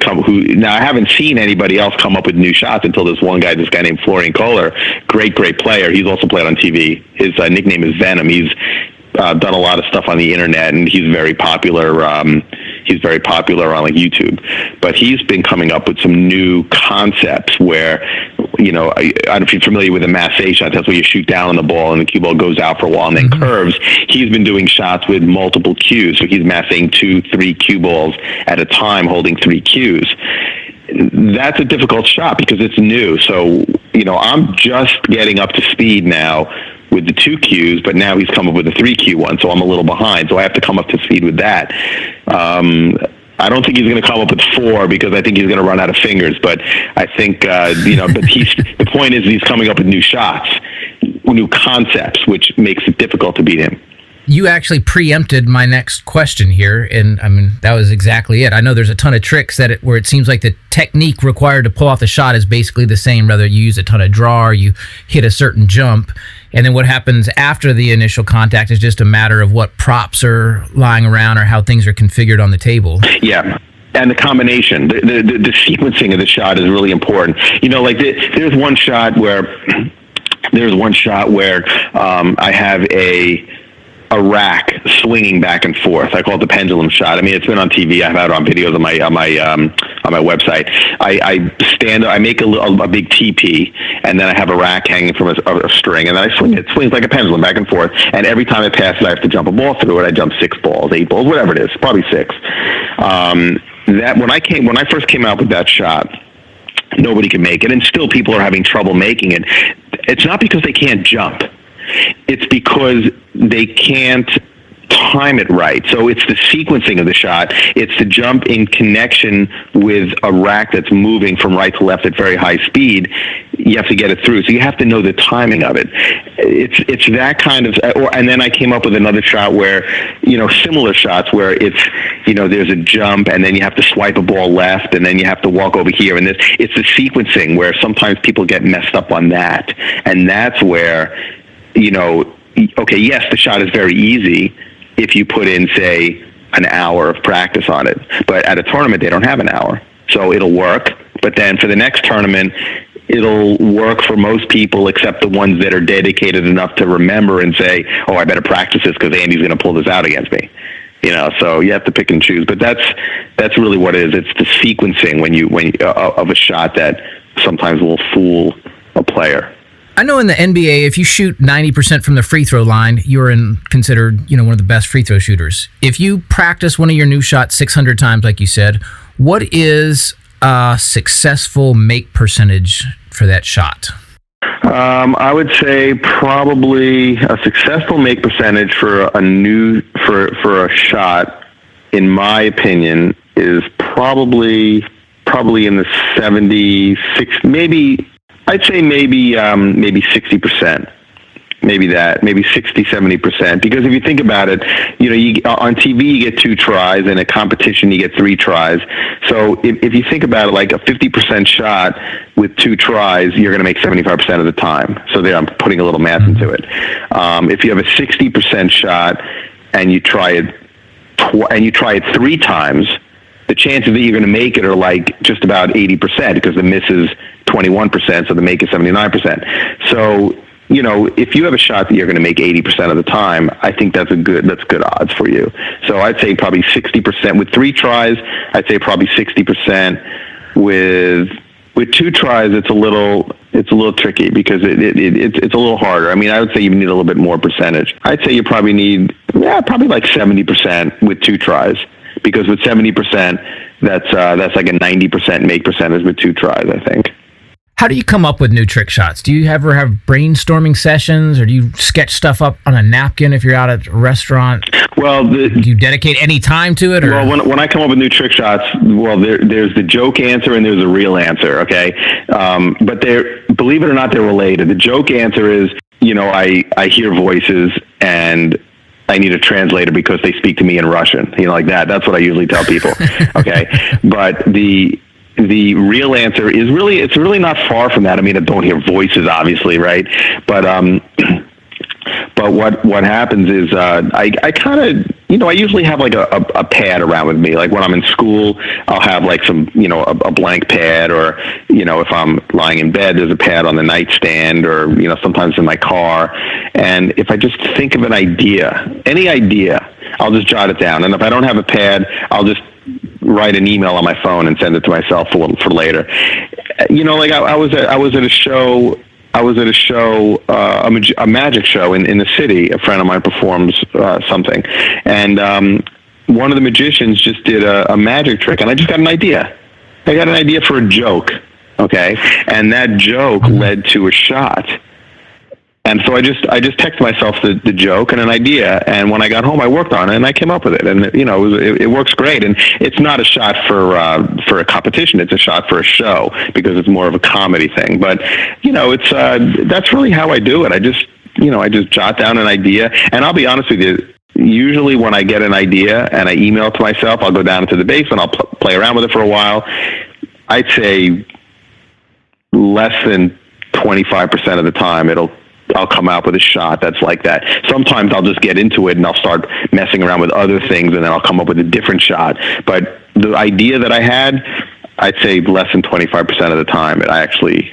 Speaker 4: now I haven't seen anybody else come up with new shots until this guy named Florian Kohler, great player. He's also played on TV. His nickname is Venom. He's done a lot of stuff on the internet, and he's very popular. He's very popular on YouTube. But he's been coming up with some new concepts where, I don't know if you're familiar with the Massey shot. That's where you shoot down on the ball and the cue ball goes out for a while and then curves. He's been doing shots with multiple cues. So he's massing 2-3 cue balls at a time, holding 3 cues. That's a difficult shot because it's new. So, I'm just getting up to speed now with the 2 cues, but now he's come up with a 3 cue one, so I'm a little behind. So I have to come up to speed with that. I don't think he's going to come up with 4 because I think he's going to run out of fingers. But I think, but the point is he's coming up with new shots, new concepts, which makes it difficult to beat him.
Speaker 3: You actually preempted my next question here, and that was exactly it. I know there's a ton of tricks where it seems like the technique required to pull off the shot is basically the same, whether you use a ton of draw or you hit a certain jump. And then what happens after the initial contact is just a matter of what props are lying around or how things are configured on the table. Yeah.
Speaker 4: And the combination, the sequencing of the shot is really important. There's one shot where I have a rack swinging back and forth. I call it the pendulum shot. It's been on TV. I've had it on videos on my website. I make a big TP, and then I have a rack hanging from a string, and then I swing it. It swings like a pendulum back and forth. And every time it passes, I have to jump a ball through it. I jump 6 balls, 8 balls, whatever it is, probably 6. When I first came out with that shot, nobody could make it, and still people are having trouble making it. It's not because they can't jump. It's because they can't time it right. So it's the sequencing of the shot. It's the jump in connection with a rack that's moving from right to left at very high speed. You have to get it through. So you have to know the timing of it. It's that kind of, and then I came up with another shot where, similar shots where it's, there's a jump and then you have to swipe a ball left and then you have to walk over here. And it's the sequencing where sometimes people get messed up on that. And that's where, okay, yes, the shot is very easy if you put in, say, an hour of practice on it. But at a tournament, they don't have an hour. So it'll work. But then for the next tournament, it'll work for most people except the ones that are dedicated enough to remember and say, oh, I better practice this because Andy's going to pull this out against me. So you have to pick and choose. But that's really what it is. It's the sequencing of a shot that sometimes will fool a player.
Speaker 3: I know in the NBA, if you shoot 90% from the free throw line, you're considered, one of the best free throw shooters. If you practice one of your new shots 600 times, like you said, what is a successful make percentage for that shot?
Speaker 4: I would say probably a successful make percentage for a shot, in my opinion, is probably in the 76, maybe. I'd say maybe 60%, maybe 60, 70%. Because if you think about it, on TV you get 2 tries, and at competition you get 3 tries. So if you think about it, like a 50% shot with 2 tries, you're going to make 75% of the time. So there, I'm putting a little math into it. If you have a 60% shot and you try it 3 times, the chances that you're going to make it are like just about 80% because the miss is 21%, so the make is 79%. So, if you have a shot that you're going to make 80% of the time, I think that's good odds for you. So I'd say probably 60% with 3 tries. I'd say probably 60% with 2 tries. It's a little tricky because it's a little harder. I would say you need a little bit more percentage. I'd say you probably need probably like 70% with 2 tries. Because with 70%, that's like a 90% make percentage with 2 tries, I think.
Speaker 3: How do you come up with new trick shots? Do you ever have brainstorming sessions, or do you sketch stuff up on a napkin if you're out at a restaurant?
Speaker 4: Well,
Speaker 3: do you dedicate any time to it? Or?
Speaker 4: Well, when I come up with new trick shots, there's the joke answer and there's a real answer, okay? But believe it or not, they're related. The joke answer is, I hear voices and I need a translator because they speak to me in Russian, like that. That's what I usually tell people. Okay. But the real answer is it's really not far from that. I mean, I don't hear voices, obviously, right? But what happens is I kind of, I usually have like a pad around with me. Like when I'm in school, I'll have like some, a blank pad, or, if I'm lying in bed, there's a pad on the nightstand, or, sometimes in my car. And if I just think of an idea, any idea, I'll just jot it down. And if I don't have a pad, I'll just write an email on my phone and send it to myself for later. Like I was at a show. A magic show in the city. A friend of mine performs something, and one of the magicians just did a magic trick, and I just got an idea. I got an idea for a joke, okay, and that joke led to a shot. And so I just texted myself the joke and an idea, and when I got home, I worked on it and I came up with it, and it works great. And it's not a shot for a competition; it's a shot for a show because it's more of a comedy thing. But it's that's really how I do it. I just jot down an idea, and I'll be honest with you. Usually, when I get an idea and I email it to myself, I'll go down into the basement, I'll play around with it for a while. I'd say less than 25% of the time I'll come out with a shot that's like that. Sometimes I'll just get into it and I'll start messing around with other things, and then I'll come up with a different shot. But the idea that I had, I'd say less than 25% of the time it actually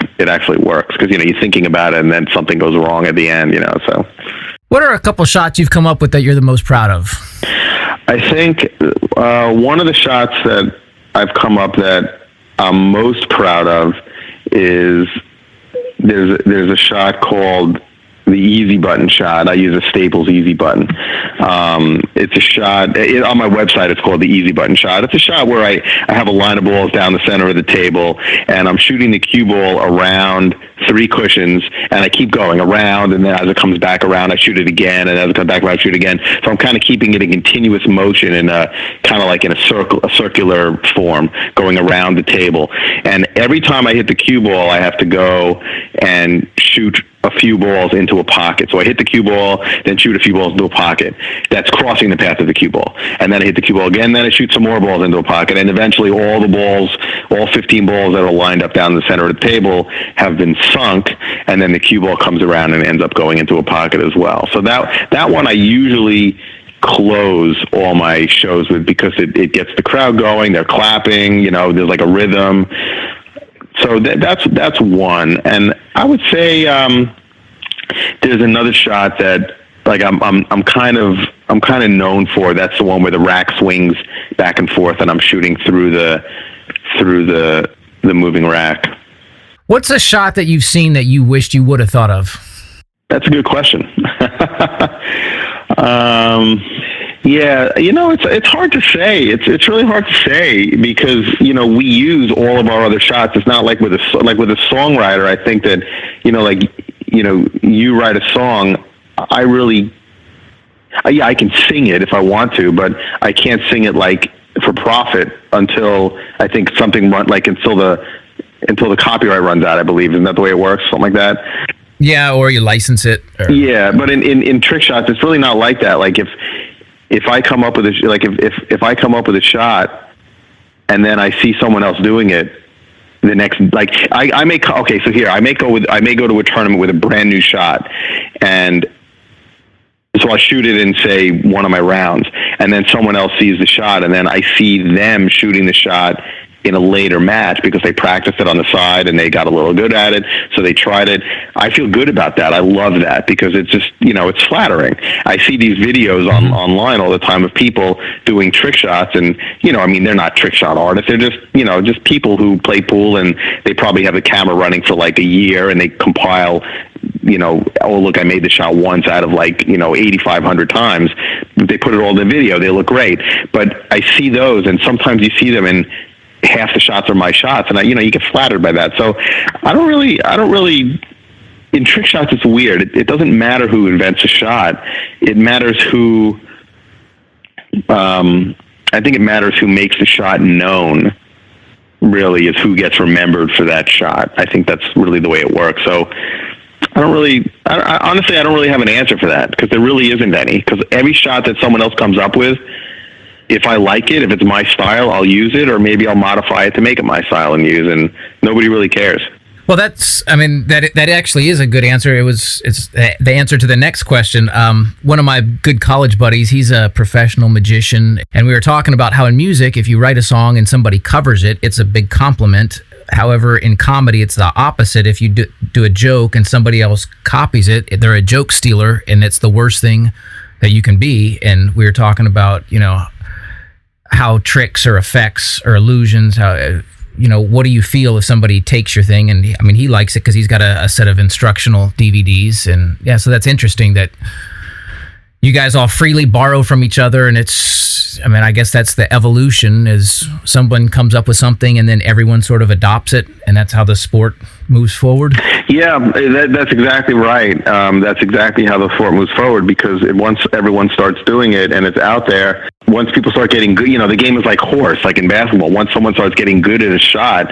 Speaker 4: works, because you're thinking about it and then something goes wrong at the end. So
Speaker 3: what are a couple shots you've come up with that you're the most proud of?
Speaker 4: I think one of the shots that I've come up that I'm most proud of is there's a shot called the easy button shot. I use a Staples easy button. It's a shot on my website. It's called the easy button shot. It's a shot where I have a line of balls down the center of the table, and I'm shooting the cue ball around 3 cushions, and I keep going around, and then as it comes back around, I shoot it again, and as it comes back around, I shoot it again. So I'm kind of keeping it in continuous motion, in kind of like in a circular form, going around the table. And every time I hit the cue ball, I have to go and shoot a few balls into a pocket. So I hit the cue ball, then shoot a few balls into a pocket. That's crossing the path of the cue ball. And then I hit the cue ball again, then I shoot some more balls into a pocket. And eventually all 15 balls that are lined up down the center of the table have been sunk, and then the cue ball comes around and ends up going into a pocket as well. So that one I usually close all my shows with, because it gets the crowd going, they're clapping, there's like a rhythm. So that's one. And I would say there's another shot that like I'm kind of known for. That's the one where the rack swings back and forth, and I'm shooting through the moving rack.
Speaker 3: What's a shot that you've seen that you wished you would have thought of?
Speaker 4: That's a good question. Yeah, it's hard to say. It's really hard to say, because we use all of our other shots. It's not like with a songwriter. I think that you write a song. I can sing it if I want to, but I can't sing it like for profit until I think something until the copyright runs out, I believe. Isn't that the way it works? Something like that.
Speaker 3: Yeah, or you license it.
Speaker 4: Yeah, but in trick shots, it's really not like that. Like if I come up with if I come up with a shot and then I see someone else doing it, the next, I may go to a tournament with a brand new shot, and so I'll shoot it in, say, one of my rounds, and then someone else sees the shot, and then I see them shooting the shot in a later match because they practiced it on the side and they got a little good at it, so they tried it. I feel good about that. I love that, because it's just, it's flattering. I see these videos online all the time of people doing trick shots, and, they're not trick shot artists. They're just, just people who play pool, and they probably have a camera running for like a year, and they compile, oh, look, I made the shot once out of 8,500 times. They put it all in the video. They look great. But I see those, and sometimes you see them and half the shots are my shots, and you get flattered by that. So I don't really, in trick shots, it's weird. It doesn't matter who invents a shot. It matters who, I think it matters who makes the shot known, really, is who gets remembered for that shot. I think that's really the way it works. So Honestly, I don't really have an answer for that, because there really isn't any. Because every shot that someone else comes up with, if I like it, if it's my style, I'll use it, or maybe I'll modify it to make it my style and use, and nobody really cares.
Speaker 3: Well, that actually is a good answer. It's the answer to the next question. One of my good college buddies, he's a professional magician, and we were talking about how in music, if you write a song and somebody covers it, it's a big compliment. However, in comedy, it's the opposite. If you do a joke and somebody else copies it, they're a joke stealer, and it's the worst thing that you can be. And we were talking about, how tricks or effects or illusions, how, what do you feel if somebody takes your thing? And he likes it because he's got a set of instructional DVDs. And yeah, so that's interesting that you guys all freely borrow from each other. And I guess that's the evolution, is someone comes up with something and then everyone sort of adopts it. And that's how the sport moves forward. Yeah,
Speaker 4: that's exactly right. That's exactly how the sport moves forward, because once everyone starts doing it and it's out there, once people start getting good, the game is like horse, like in basketball. Once someone starts getting good at a shot,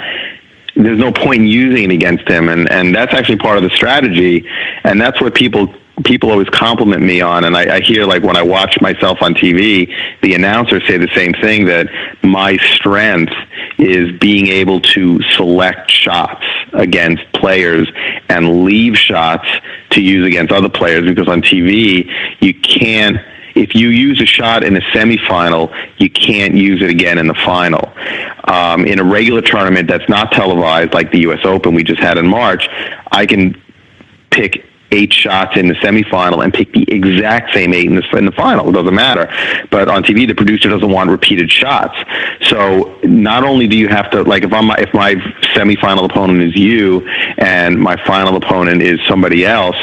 Speaker 4: there's no point in using it against him. And that's actually part of the strategy. And that's what people always compliment me on. And I hear, like, when I watch myself on TV, the announcers say the same thing, that my strength is being able to select shots against players and leave shots to use against other players, because on TV, you can't, if you use a shot in a semifinal, you can't use it again in the final. In a regular tournament that's not televised, like the U.S. Open we just had in March, I can pick 8 shots in the semifinal and pick the exact same 8 in the final. It doesn't matter. But on TV, the producer doesn't want repeated shots. So not only do you have to, like, if my semifinal opponent is you and my final opponent is somebody else,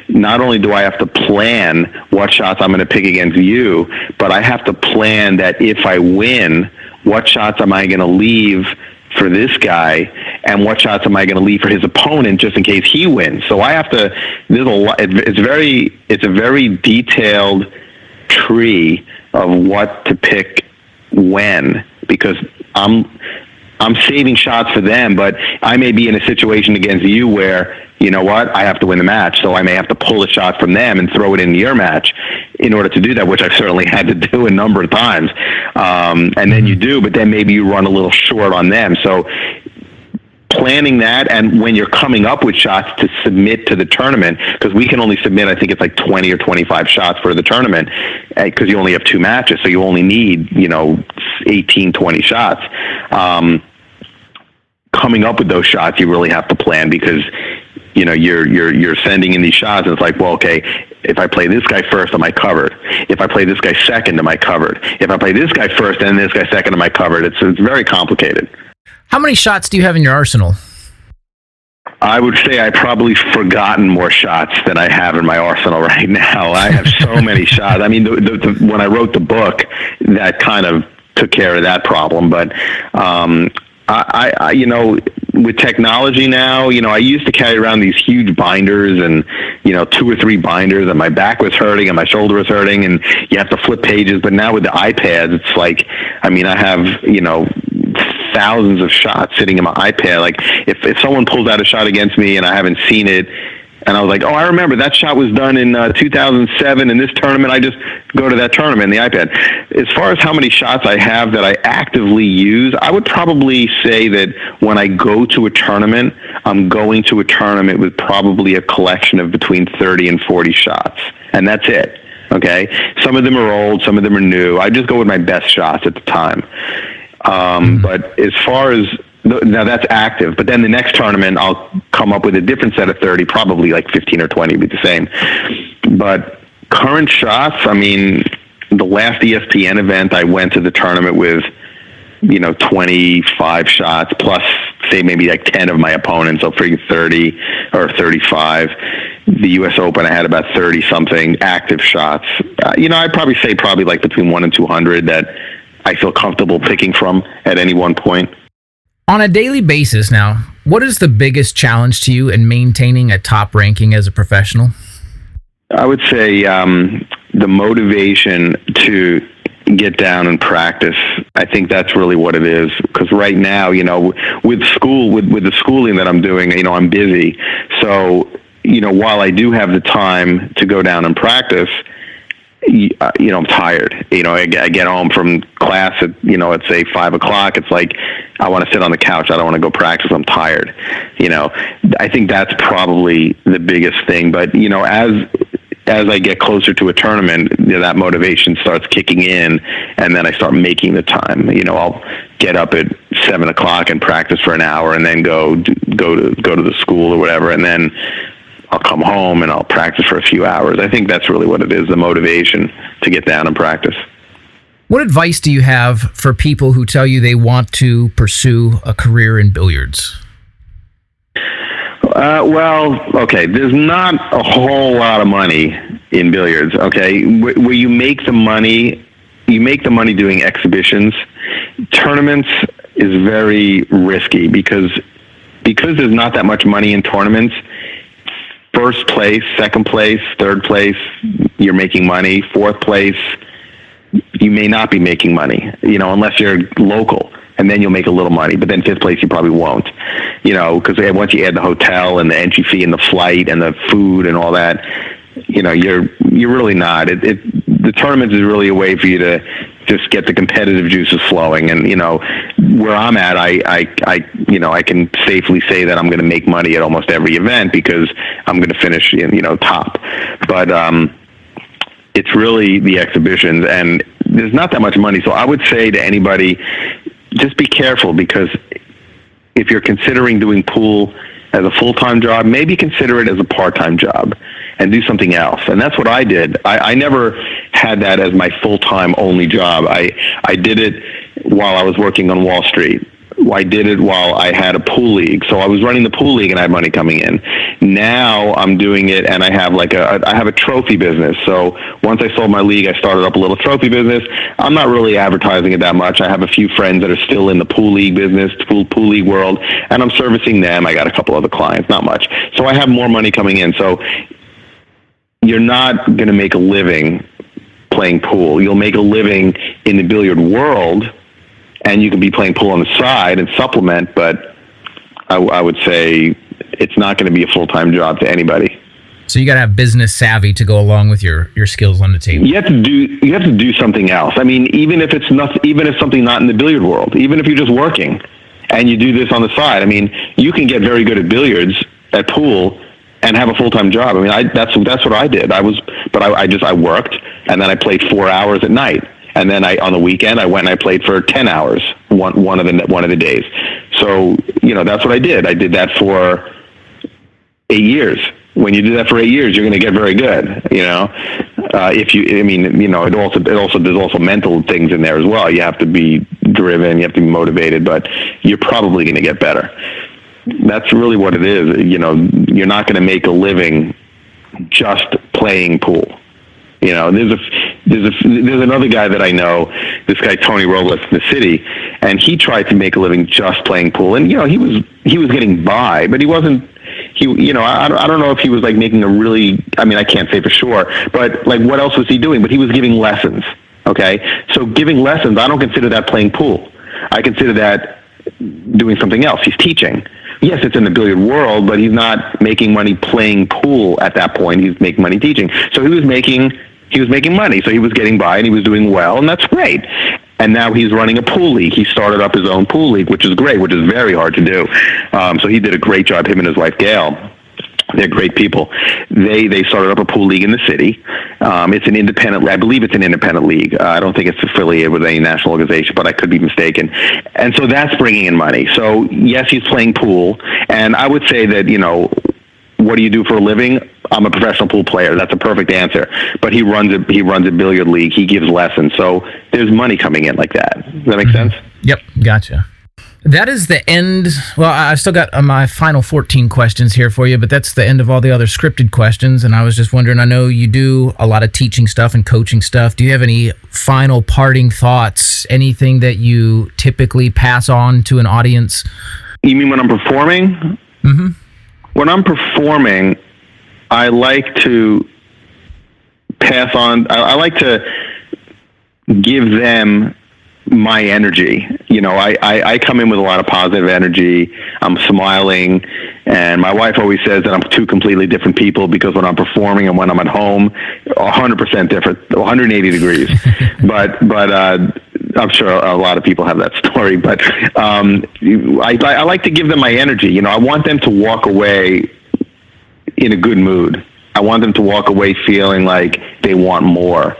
Speaker 4: not only do I have to plan what shots I'm going to pick against you, but I have to plan that if I win, what shots am I going to leave for this guy, and what shots am I going to leave for his opponent, just in case he wins. So I have to. There's a lot. It's a very detailed tree of what to pick when, because I'm saving shots for them, but I may be in a situation against you where, you know what, I have to win the match, so I may have to pull a shot from them and throw it into your match in order to do that, which I've certainly had to do a number of times. And then you do, but then maybe you run a little short on them. So planning that, and when you're coming up with shots to submit to the tournament, because we can only submit, I think it's like 20 or 25 shots for the tournament, because you only have 2 matches, so you only need, 18, 20 shots. Coming up with those shots, you really have to plan, because you're sending in these shots, and it's like, well, okay, if I play this guy first, am I covered? If I play this guy second, am I covered? If I play this guy first and this guy second, am I covered? It's very complicated.
Speaker 3: How many shots do you have in your arsenal?
Speaker 4: I would say I've probably forgotten more shots than I have in my arsenal right now. I have so many shots. I mean, when I wrote the book, that kind of took care of that problem. But I with technology now, I used to carry around these huge binders and, 2 or 3 binders, and my back was hurting and my shoulder was hurting, and you have to flip pages. But now with the iPads, it's like, I have, thousands of shots sitting in my iPad. Like, if someone pulls out a shot against me and I haven't seen it, and I was like, oh, I remember that shot was done in 2007 in this tournament, I just go to that tournament in the iPad. As far as how many shots I have that I actively use, I would probably say that when I go to a tournament, I'm going to a tournament with probably a collection of between 30 and 40 shots. And that's it. Okay? Some of them are old, some of them are new. I just go with my best shots at the time. But as far as, now that's active, but then the next tournament, I'll come up with a different set of 30, probably like 15 or 20 would be the same. But current shots, the last ESPN event, I went to the tournament with, 25 shots plus, say, maybe like 10 of my opponents, so figure 30 or 35. The U.S. Open, I had about 30-something active shots. I'd probably say like between 100 and 200 that I feel comfortable picking from at any one point.
Speaker 3: On a daily basis now, what is the biggest challenge to you in maintaining a top ranking as a professional?
Speaker 4: I would say the motivation to get down and practice. I think that's really what it is. Because right now, with the schooling that I'm doing, I'm busy. So while I do have the time to go down and practice, I'm tired. I get home from class at, let's say 5:00. It's like, I want to sit on the couch. I don't want to go practice. I'm tired. I think that's probably the biggest thing. But, as I get closer to a tournament, that motivation starts kicking in, and then I start making the time. I'll get up at 7:00 and practice for an hour, and then go to the school or whatever, and then I'll come home and I'll practice for a few hours. I think that's really what it is, the motivation to get down and practice.
Speaker 3: What advice do you have for people who tell you they want to pursue a career in billiards?
Speaker 4: Okay, there's not a whole lot of money in billiards, okay? Where you make the money doing exhibitions. Tournaments is very risky because there's not that much money in tournaments. First place, second place, third place, you're making money. Fourth place, you may not be making money, unless you're local. And then you'll make a little money, but then fifth place you probably won't, because once you add the hotel and the entry fee and the flight and the food and all that, you're really not. The tournament is really a way for you to just get the competitive juices flowing. And where I'm at, I can safely say that I'm going to make money at almost every event because I'm going to finish top. But it's really the exhibitions, and there's not that much money. So I would say to anybody, just be careful, because if you're considering doing pool as a full-time job, maybe consider it as a part-time job and do something else. And that's what I did. I never had that as my full-time only job. I did it while I was working on Wall Street. I did it while I had a pool league. So I was running the pool league and I had money coming in. Now I'm doing it, and I have a trophy business. So once I sold my league, I started up a little trophy business. I'm not really advertising it that much. I have a few friends that are still in the pool league business, pool league world, and I'm servicing them. I got a couple other clients, not much. So I have more money coming in. So you're not going to make a living playing pool. You'll make a living in the billiard world, and you can be playing pool on the side and supplement, but I would say it's not going to be a full-time job to anybody.
Speaker 3: So you got to have business savvy to go along with your skills on the table.
Speaker 4: You have to do something else. I mean, even if something not in the billiard world, even if you're just working and you do this on the side, I mean, you can get very good at billiards, at pool, and have a full-time job. I mean, that's what I did. I worked, and then I played 4 hours at night. And then on the weekend, I went and I played for 10 hours one of the days. So, that's what I did. I did that for 8 years. When you do that for 8 years, you're going to get very good, there's also mental things in there as well. You have to be driven, you have to be motivated, but you're probably going to get better. That's really what it is. You're not going to make a living just playing pool. There's another guy that I know, this guy Tony Robles in the city, and he tried to make a living just playing pool, and he was getting by, but he wasn't. I don't know if he was like making a really. I mean, I can't say for sure, but like, what else was he doing? But he was giving lessons. Okay, so giving lessons, I don't consider that playing pool. I consider that doing something else. He's teaching. Yes, it's in the billiard world, but he's not making money playing pool at that point. He's making money teaching. So he was making money. So he was getting by and he was doing well, and that's great. And now he's running a pool league. He started up his own pool league, which is great, which is very hard to do. So he did a great job, him and his wife, Gail. They're great people. They started up a pool league in the city. It's an independent, I believe it's an independent league. I don't think it's affiliated with any national organization, but I could be mistaken. And so that's bringing in money. So yes, he's playing pool. And I would say that, what do you do for a living? I'm a professional pool player. That's a perfect answer. But he runs a billiard league. He gives lessons. So there's money coming in like that. Does that make sense?
Speaker 3: Yep. Gotcha. That is the end. Well, I've still got my final 14 questions here for you, but that's the end of all the other scripted questions. And I was just wondering, I know you do a lot of teaching stuff and coaching stuff. Do you have any final parting thoughts? Anything that you typically pass on to an audience?
Speaker 4: You mean when I'm performing?
Speaker 3: Mm-hmm.
Speaker 4: When I'm performing, I like to pass on. I like to give them my energy. I come in with a lot of positive energy. I'm smiling, and my wife always says that I'm two completely different people, because when I'm performing and when I'm at home, 100% different, 180 degrees. but I'm sure a lot of people have that story, but I like to give them my energy. I want them to walk away in a good mood. I want them to walk away feeling like they want more.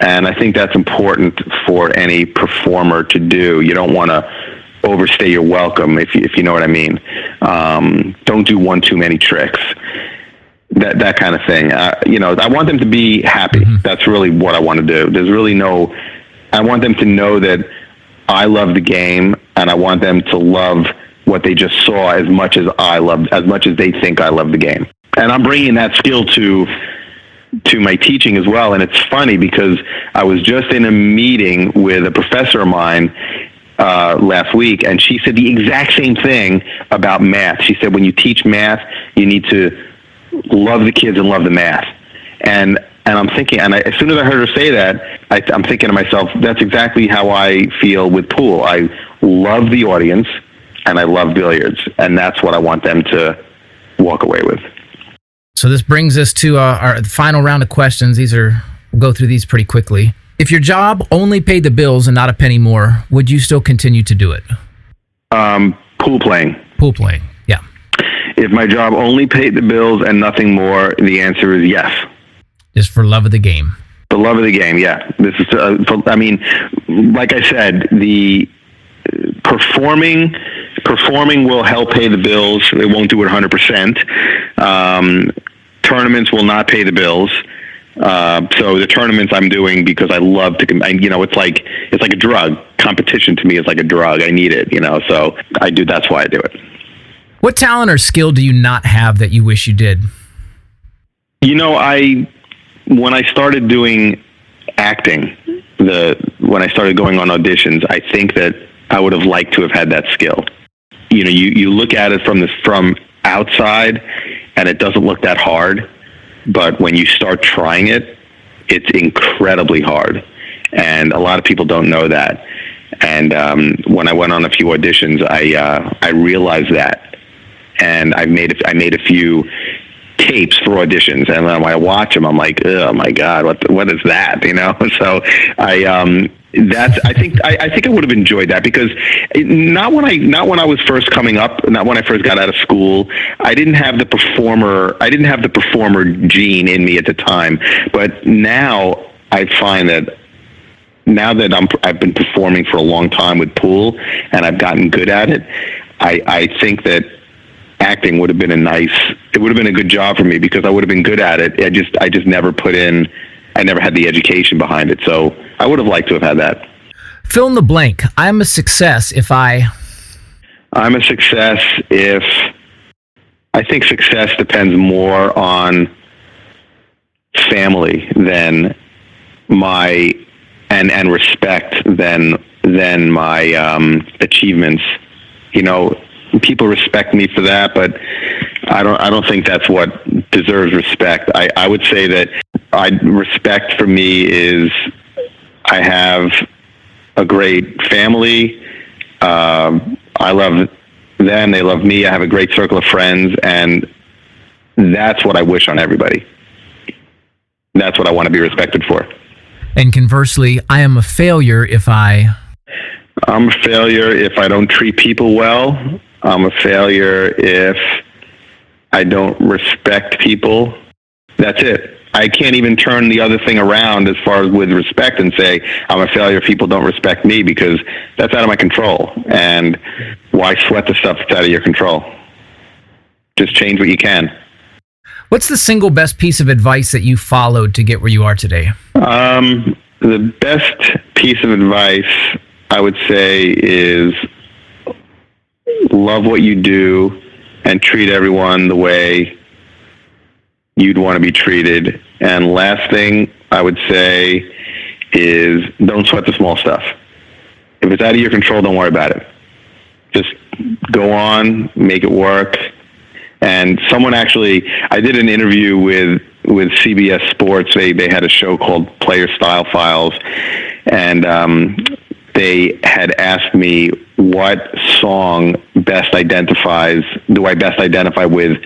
Speaker 4: And I think that's important for any performer to do. You don't want to overstay your welcome, if you know what I mean. Don't do one too many tricks. That kind of thing. I want them to be happy. Mm-hmm. That's really what I want to do. There's really I want them to know that I love the game, and I want them to love what they just saw as much as they think I love the game. And I'm bringing that skill to my teaching as well. And it's funny because I was just in a meeting with a professor of mine last week, and she said the exact same thing about math. She said, when you teach math, you need to love the kids and love the math. And I'm thinking, as soon as I heard her say that, I'm thinking to myself, that's exactly how I feel with pool. I love the audience, and I love billiards, and that's what I want them to walk away with.
Speaker 3: So this brings us to our final round of questions. We'll go through these pretty quickly. If your job only paid the bills and not a penny more, would you still continue to do it?
Speaker 4: Pool playing.
Speaker 3: Pool playing, yeah.
Speaker 4: If my job only paid the bills and nothing more, the answer is yes.
Speaker 3: Just for love of the game.
Speaker 4: The love of the game, yeah. This is, like I said, the performing will help pay the bills. It won't do it 100%. Tournaments will not pay the bills. So the tournaments I'm doing because I love to, it's like a drug. Competition to me is like a drug. I need it, so that's why I do it.
Speaker 3: What talent or skill do you not have that you wish you did?
Speaker 4: When I started doing acting, when I started going on auditions, I think that I would have liked to have had that skill. You look at it from outside, and it doesn't look that hard, but when you start trying it, it's incredibly hard, and a lot of people don't know that. And when I went on a few auditions, I realized that, and I made a few tapes for auditions, and when I watch them, I'm like, oh my God, what is that? So I think I would have enjoyed that, because not when I was first coming up, not when I first got out of school. I didn't have the performer gene in me at the time, but now I find that now that I've been performing for a long time with pool and I've gotten good at it, I think that acting would have been a good job for me, because I would have been good at it. I just never I never had the education behind it. So I would have liked to have had that.
Speaker 3: Fill in the blank. I'm a success if I
Speaker 4: think success depends more on family than and respect than my achievements. People respect me for that, but I don't think that's what deserves respect. I would say that respect for me is I have a great family. I love them. They love me. I have a great circle of friends, and that's what I wish on everybody. That's what I want to be respected for.
Speaker 3: And conversely, I am a failure if I'm
Speaker 4: a failure if I don't treat people well. I'm a failure if I don't respect people. That's it. I can't even turn the other thing around as far as with respect and say I'm a failure if people don't respect me, because that's out of my control. And why sweat the stuff that's out of your control? Just change what you can.
Speaker 3: What's the single best piece of advice that you followed to get where you are today?
Speaker 4: The best piece of advice I would say is love what you do and treat everyone the way you'd want to be treated. And last thing I would say is don't sweat the small stuff. If it's out of your control, don't worry about it. Just go on, make it work. And I did an interview with CBS Sports. They had a show called Player Style Files, and they had asked me what song do I best identify with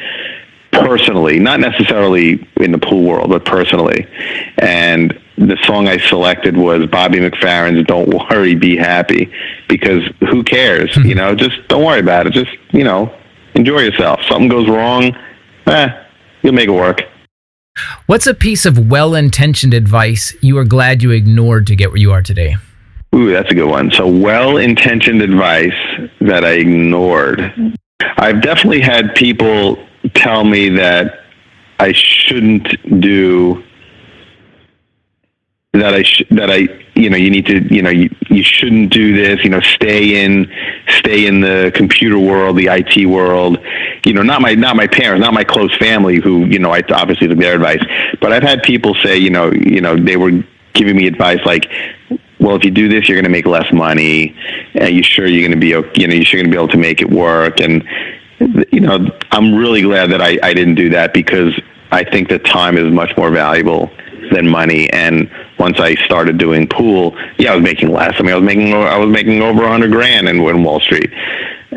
Speaker 4: personally, not necessarily in the pool world, but personally. And the song I selected was Bobby McFerrin's "Don't Worry, Be Happy," because who cares? Just don't worry about it. Just, enjoy yourself. Something goes wrong, you'll make it work.
Speaker 3: What's a piece of well-intentioned advice you are glad you ignored to get where you are today?
Speaker 4: Ooh, that's a good one. So well-intentioned advice that I ignored. I've definitely had people tell me that I shouldn't do you need to, you shouldn't do this, stay in the computer world, the IT world, not my parents, not my close family who, I obviously took their advice, but I've had people say, they were giving me advice like, well, if you do this, you're going to make less money. You sure you're going to be, you're sure going to be able to make it work. And, I'm really glad that I didn't do that, because I think that time is much more valuable than money. And once I started doing pool, I was making less. I mean, I was making over $100,000 in Wall Street.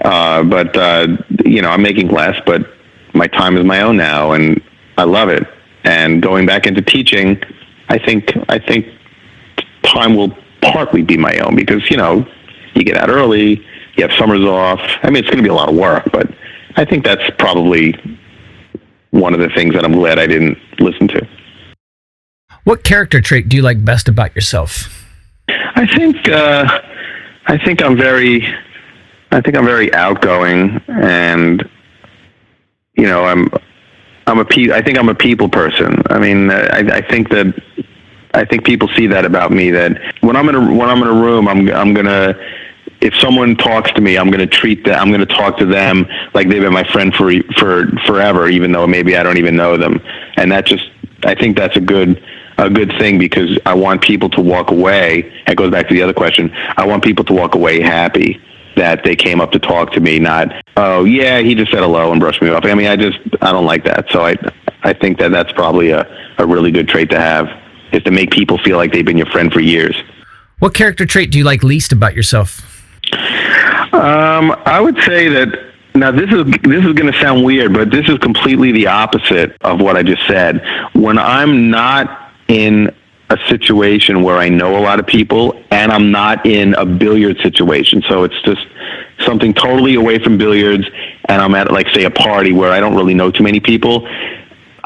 Speaker 4: But I'm making less, but my time is my own now, and I love it. And going back into teaching, I think time will partly be my own, because, you get out early, you have summers off. I mean, it's going to be a lot of work, but I think that's probably one of the things that I'm glad I didn't listen to.
Speaker 3: What character trait do you like best about yourself?
Speaker 4: I think I'm very outgoing, and I think I'm a people person. I mean, I think people see that about me, that when I'm in a room, I'm gonna, if someone talks to me, I'm going to talk to them like they've been my friend for forever, even though maybe I don't even know them. And I think that's a good thing, because I want people to walk away. It goes back to the other question. I want people to walk away happy that they came up to talk to me, not, oh yeah, he just said hello and brushed me off. I mean, I don't like that. So I think that that's probably a really good trait to have, is to make people feel like they've been your friend for years.
Speaker 3: What character trait do you like least about yourself?
Speaker 4: I would say that, now this is going to sound weird, but this is completely the opposite of what I just said. When I'm not in a situation where I know a lot of people, and I'm not in a billiard situation, so it's just something totally away from billiards, and I'm at, like, say, a party where I don't really know too many people,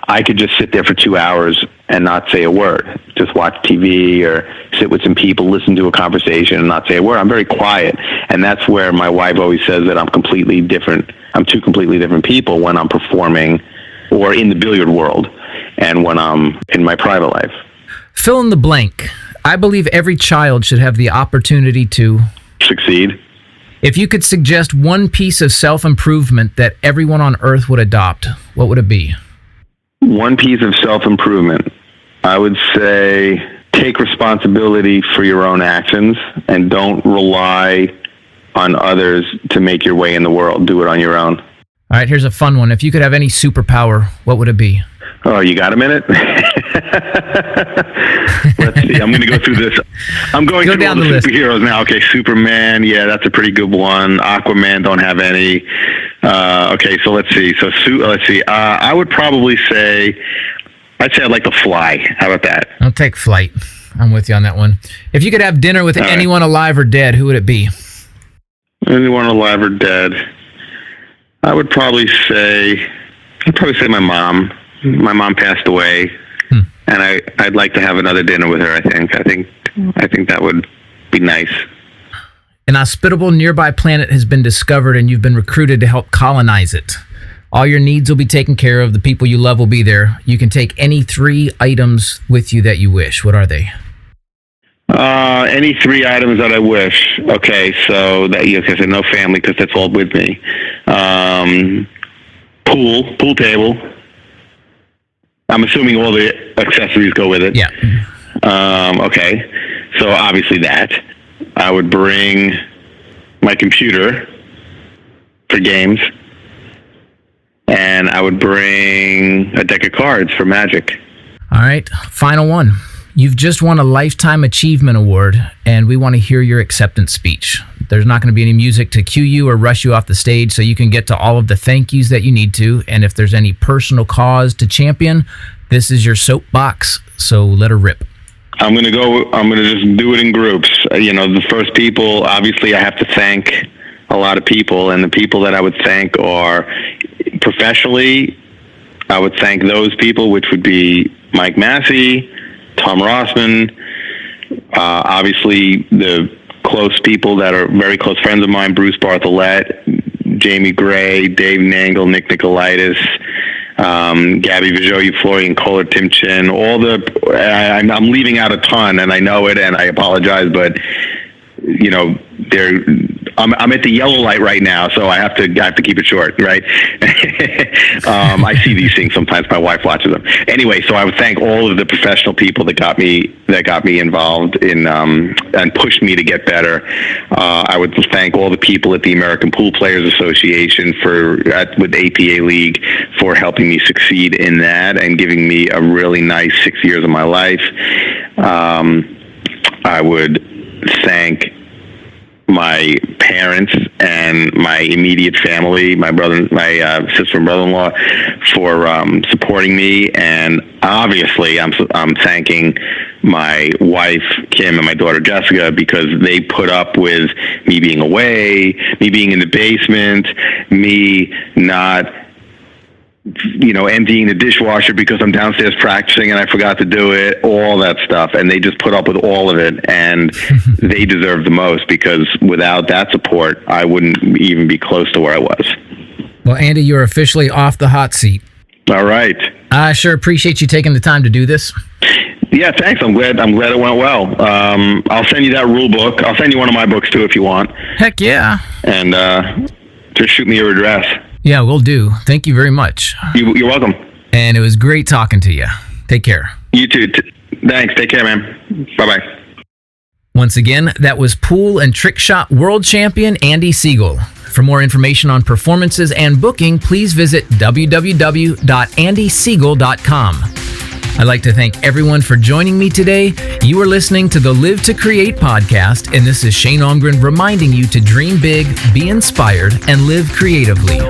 Speaker 4: I could just sit there for 2 hours and not say a word. Just watch TV or sit with some people, listen to a conversation, and not say a word. I'm very quiet. And that's where my wife always says that I'm completely different. I'm two completely different people when I'm performing or in the billiard world, and when I'm in my private life.
Speaker 3: Fill in the blank. I believe every child should have the opportunity to
Speaker 4: succeed.
Speaker 3: If you could suggest one piece of self-improvement that everyone on earth would adopt, what would it be?
Speaker 4: One piece of self-improvement, I would say take responsibility for your own actions and don't rely on others to make your way in the world. Do it on your own.
Speaker 3: All right, here's a fun one. If you could have any superpower, what would it be?
Speaker 4: Oh, you got a minute? Let's see. I'm going to go through this. I'm going through all the superheroes now. Okay, Superman. Yeah, that's a pretty good one. Aquaman, don't have any. Okay, so let's see. Let's see. I would probably say, I'd like to fly. How about that?
Speaker 3: I'll take flight. I'm with you on that one. If you could have dinner with anyone alive or dead, who would it be?
Speaker 4: Anyone alive or dead? I would probably say my mom. My mom passed away, and I'd like to have another dinner with her. I think that would be nice.
Speaker 3: An hospitable nearby planet has been discovered, and you've been recruited to help colonize it. All your needs will be taken care of. The people you love will be there. You can take any 3 items with you that you wish. What are they?
Speaker 4: Any 3 items that I wish. Okay, so that I said no family because that's all with me. Pool table. I'm assuming all the accessories go with it.
Speaker 3: Yeah.
Speaker 4: Okay. So obviously that. I would bring my computer for games. And I would bring a deck of cards for Magic.
Speaker 3: All right. Final one. You've just won a Lifetime Achievement Award, and we want to hear your acceptance speech. There's not going to be any music to cue you or rush you off the stage, so you can get to all of the thank yous that you need to. And if there's any personal cause to champion, this is your soapbox, so let her rip.
Speaker 4: I'm going to just do it in groups. The first people, obviously I have to thank a lot of people, and the people that I would thank are professionally, I would thank those people, which would be Mike Massey, Tom Rossman, obviously the close people that are very close friends of mine, Bruce Barthollet, Jamie Gray, Dave Nangle, Nick Nicolaitis, Gabby Vajoy, Florian Kohler, Tim Chin, I'm leaving out a ton, and I know it, and I apologize, but I'm at the yellow light right now, so I have to keep it short, right? I see these things sometimes. My wife watches them. Anyway, so I would thank all of the professional people that got me involved in and pushed me to get better. I would thank all the people at the American Pool Players Association with APA League for helping me succeed in that and giving me a really nice 6 years of my life. I would thank my parents and my immediate family, my brother, my sister and brother-in-law, for supporting me, and obviously I'm thanking my wife Kim and my daughter Jessica, because they put up with me being away, me being in the basement, me not emptying the dishwasher because I'm downstairs practicing and I forgot to do it, all that stuff. And they just put up with all of it, and they deserve the most, because without that support, I wouldn't even be close to where I was.
Speaker 3: Well, Andy, you're officially off the hot seat.
Speaker 4: All right.
Speaker 3: I sure appreciate you taking the time to do this.
Speaker 4: Yeah, thanks. I'm glad it went well. I'll send you that rule book. I'll send you one of my books too if you want.
Speaker 3: Heck yeah.
Speaker 4: And just shoot me your address.
Speaker 3: Yeah, will do. Thank you very much.
Speaker 4: You're welcome.
Speaker 3: And it was great talking to you. Take care.
Speaker 4: You too. Thanks. Take care, man. Bye-bye.
Speaker 3: Once again, that was pool and trick shot world champion Andy Segal. For more information on performances and booking, please visit www.andysegal.com. I'd like to thank everyone for joining me today. You are listening to the Live to Create podcast, and this is Shane Holmgren reminding you to dream big, be inspired, and live creatively.